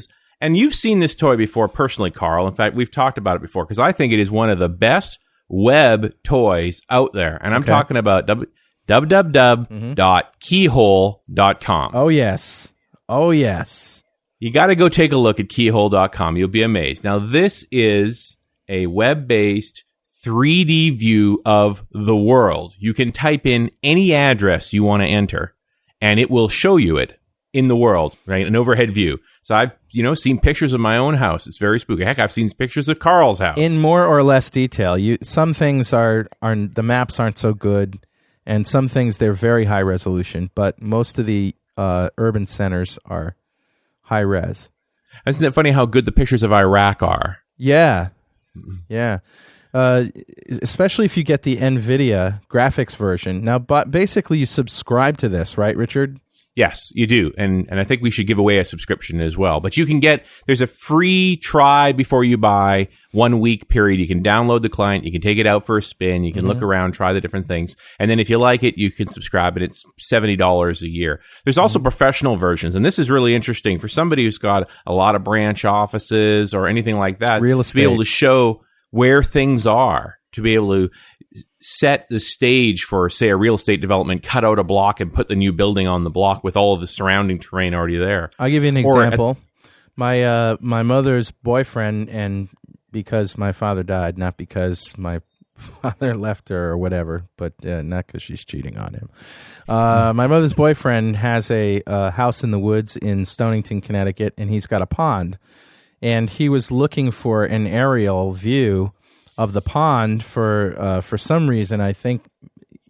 and you've seen this toy before personally, Carl. In fact, we've talked about it before because I think it is one of the best web toys out there. And I'm talking about www.keyhole.com. Oh, yes. Oh, yes. You got to go take a look at keyhole.com. You'll be amazed. Now, this is a web-based 3D view of the world. You can type in any address you want to enter, and it will show you it in the world, right? An overhead view. So I've, seen pictures of my own house. It's very spooky. Heck, I've seen pictures of Carl's house. In more or less detail. Some things are the maps aren't so good, and some things they're very high resolution, but most of the urban centers are high res. Isn't it funny how good the pictures of Iraq are? Yeah. Yeah. Especially if you get the NVIDIA graphics version. Now, but basically you subscribe to this, right, Richard? Yes, you do. And I think we should give away a subscription as well. But you can there's a free try before you buy 1 week period. You can download the client. You can take it out for a spin. You can look around, try the different things. And then if you like it, you can subscribe, and it's $70 a year. There's also professional versions. And this is really interesting for somebody who's got a lot of branch offices or anything like that. Real estate. To be able to show where things are, to be able to set the stage for, say, a real estate development, cut out a block and put the new building on the block with all of the surrounding terrain already there. I'll give you an example. My mother's boyfriend, and because my father died, not because my father left her or whatever, but not because she's cheating on him. My mother's boyfriend has a house in the woods in Stonington, Connecticut, and he's got a pond. And he was looking for an aerial view of the pond for some reason. I think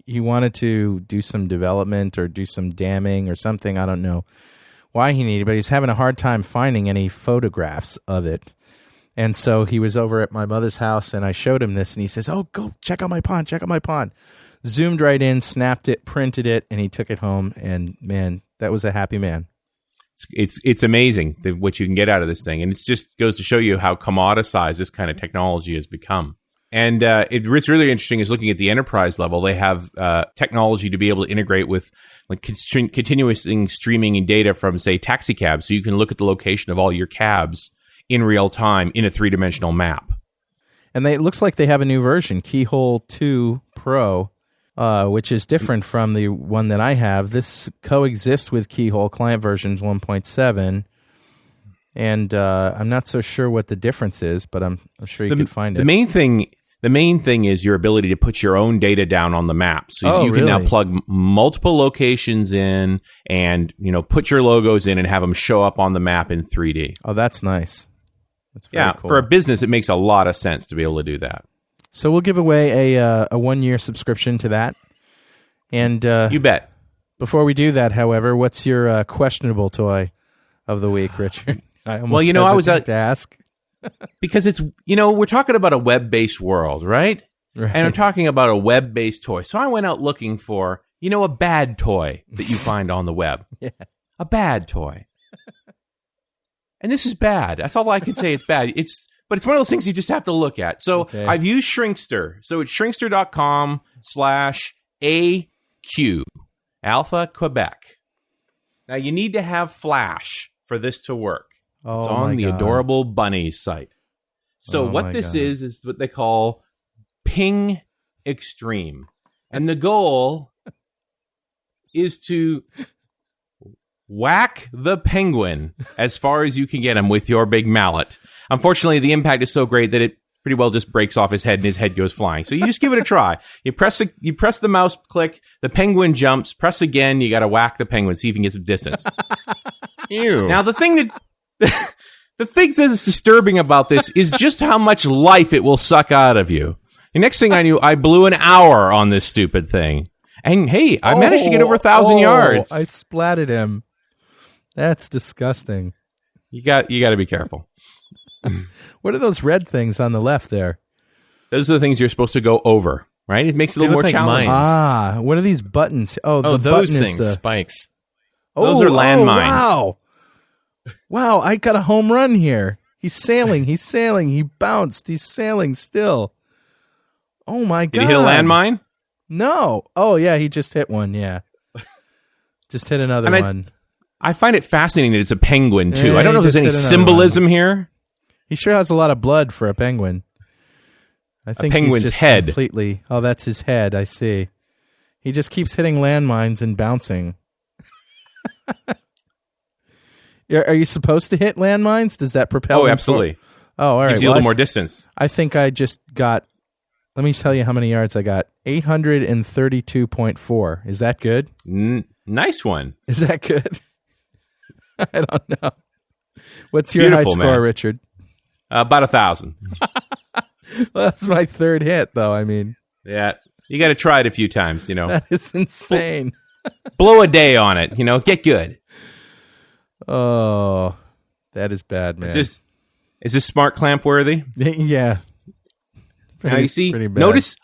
he wanted to do some development or do some damming or something. I don't know why he needed, but he's having a hard time finding any photographs of it. And so he was over at my mother's house, and I showed him this, and he says, "Oh, go check out my pond, check out my pond." Zoomed right in, snapped it, printed it, and he took it home, and man, that was a happy man. It's amazing what you can get out of this thing, and it just goes to show you how commoditized this kind of technology has become. And it's really interesting is looking at the enterprise level. They have technology to be able to integrate with like continuous streaming and data from, say, taxi cabs, so you can look at the location of all your cabs in real time in a three-dimensional map. And it looks like they have a new version, Keyhole 2 Pro, which is different from the one that I have. This coexists with Keyhole client versions 1.7, and I'm not so sure what the difference is, but I'm sure you can find it. The main thing is your ability to put your own data down on the map. So you can now plug multiple locations in and, put your logos in and have them show up on the map in 3D. Oh, that's nice. That's very cool. For a business, it makes a lot of sense to be able to do that. So we'll give away a 1-year subscription to that. And you bet. Before we do that, however, what's your questionable toy of the week, Richard? I was to ask. Because it's, we're talking about a web-based world, right? And I'm talking about a web-based toy. So I went out looking for, a bad toy that you find on the web. Yeah. A bad toy. And this is bad. That's all I can say. It's bad. But it's one of those things you just have to look at. So I've used Shrinkster. So it's shrinkster.com/AQ, Alpha Quebec. Now you need to have Flash for this to work. It's on the Adorable Bunnies site. So what this is what they call Ping Extreme. And the goal is to whack the penguin as far as you can get him with your big mallet. Unfortunately, the impact is so great that it pretty well just breaks off his head and his head goes flying. So you just give it a try. You press the mouse click, the penguin jumps, press again, you got to whack the penguin, see if you can get some distance. Ew. Now, the thing that is disturbing about this is just how much life it will suck out of you. The next thing I knew, I blew an hour on this stupid thing. And hey, I managed to get over 1,000 yards. I splatted him. That's disgusting. You got to be careful. What are those red things on the left there? Those are the things you're supposed to go over, right? It makes it a little more challenging. What are these buttons? Those things, spikes. Those are landmines. Wow, I got a home run here. He's sailing, he bounced, he's sailing still. Oh my God. Did he hit a landmine? No. Oh yeah, he just hit one, yeah. Just hit another one. I find it fascinating that it's a penguin, too. I don't know if there's any symbolism here. He sure has a lot of blood for a penguin. I think a penguin's head. Completely. Oh, that's his head. I see. He just keeps hitting landmines and bouncing. Are you supposed to hit landmines? Does that propel? Oh, absolutely. Oh, all right. Gives you a little more distance. I think I just got. Let me tell you how many yards I got. 832.4. Is that good? Nice one. Is that good? I don't know. What's your high score, Richard? About 1,000. Well, that's my third hit, though. I mean, yeah, you got to try it a few times. That is insane. Blow a day on it. Get good. Oh, that is bad, man. Is this smart clamp worthy? Yeah. Now you see. Notice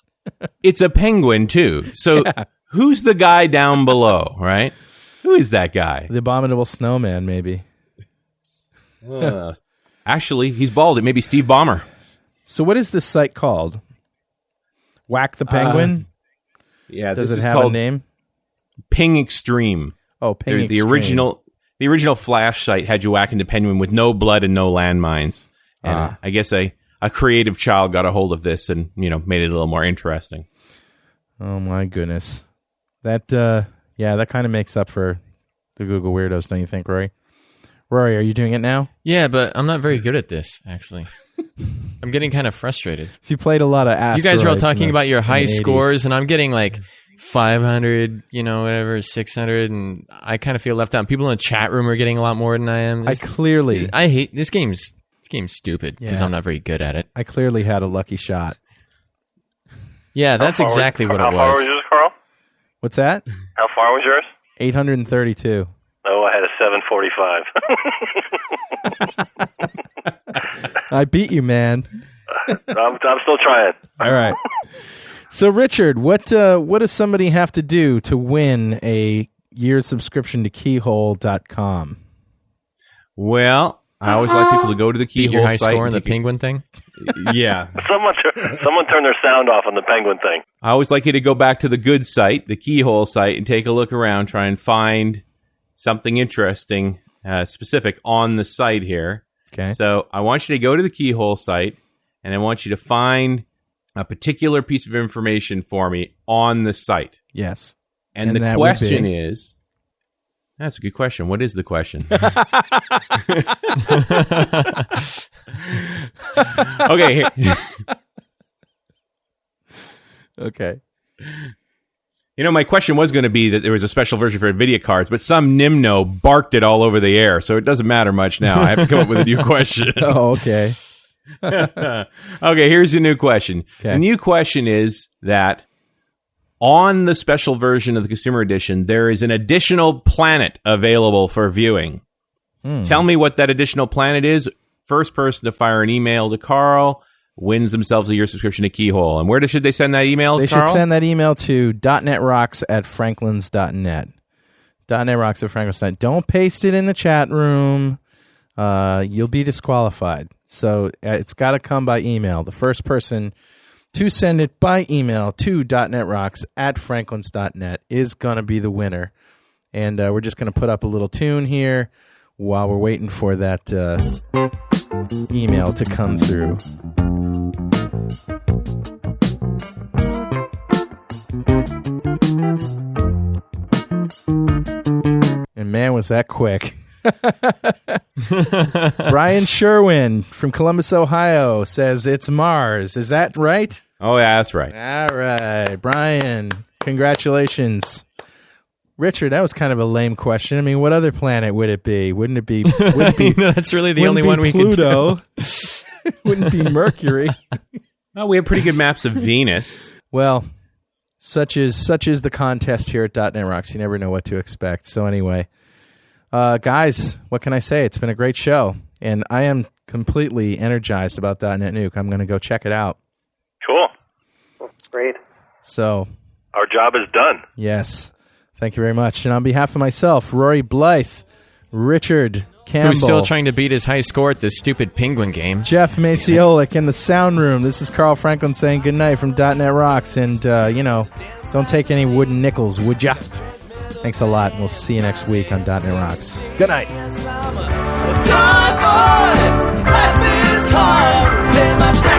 it's a penguin too. So who's the guy down below? Right. Who is that guy? The Abominable Snowman, maybe. Actually, he's bald. It may be Steve Ballmer. So what is this site called? Whack the Penguin? Yeah. Does it have a name? Ping Extreme. Oh, Ping Extreme. The original Flash site had you whacking the penguin with no blood and no landmines. And I guess a a creative child got a hold of this and, made it a little more interesting. Oh my goodness. That that kind of makes up for the Google Weirdos, don't you think, Rory? Rory, are you doing it now? Yeah, but I'm not very good at this, actually. I'm getting kind of frustrated. If you played a lot of asteroids. You guys are all talking about your high 80s. scores, and I'm getting like 500, whatever, 600, and I kind of feel left out. People in the chat room are getting a lot more than I am. I hate this game's stupid because I'm not very good at it. I clearly had a lucky shot. Yeah, that's exactly what it was. How far was yours, Carl? What's that? How far was yours? 832. Oh, I had a 745. I beat you, man. I'm still trying. All right. So, Richard, what does somebody have to do to win a year's subscription to Keyhole.com? Well, I always like people to go to the Keyhole your high site. Score in the penguin thing? Yeah. Someone turned their sound off on the penguin thing. I always like you to go back to the good site, the Keyhole site, and take a look around, try and find something interesting, specific on the site here. Okay. So I want you to go to the Keyhole site, and I want you to find a particular piece of information for me on the site. Yes. And the question is... That's a good question. What is the question? Okay. Okay. My question was going to be that there was a special version for NVIDIA cards, but some Nimno barked it all over the air, so it doesn't matter much now. I have to come up with a new question. Oh, okay. Okay, here's the new question. Okay. The new question is that on the special version of the Consumer Edition, there is an additional planet available for viewing. Tell me what that additional planet is. First person to fire an email to Carl wins themselves a year subscription to Keyhole. And where should they send that email, They Carl? should send that email to .netrocks@franklins.net. .netrocks@franklins.net. Don't paste it in the chat room. You'll be disqualified. So it's got to come by email. The first person to send it by email to .netrocks@franklins.net is going to be the winner. And we're just going to put up a little tune here while we're waiting for that email to come through. And man, was that quick. Brian Sherwin from Columbus, Ohio says it's Mars. Is that right? Oh, yeah, that's right. All right. Brian, congratulations. Richard, that was kind of a lame question. I mean, what other planet would it be? Wouldn't it be that's really the only one we can do. Wouldn't be Mercury. Well, we have pretty good maps of Venus. Well, such is the contest here at .NET Rocks. You never know what to expect. So anyway, guys, what can I say? It's been a great show, and I am completely energized about .NET I'm going to go check it out. Cool. Great. So our job is done. Yes. Thank you very much. And on behalf of myself, Rory Blythe, Richard Campbell, who's still trying to beat his high score at this stupid penguin game, Jeff Maciolik in the sound room, this is Carl Franklin saying goodnight from .NET Rocks. And, don't take any wooden nickels, would ya? Thanks a lot. We'll see you next week on .NET Rocks. Good night. Life is hard. Pay my taxes.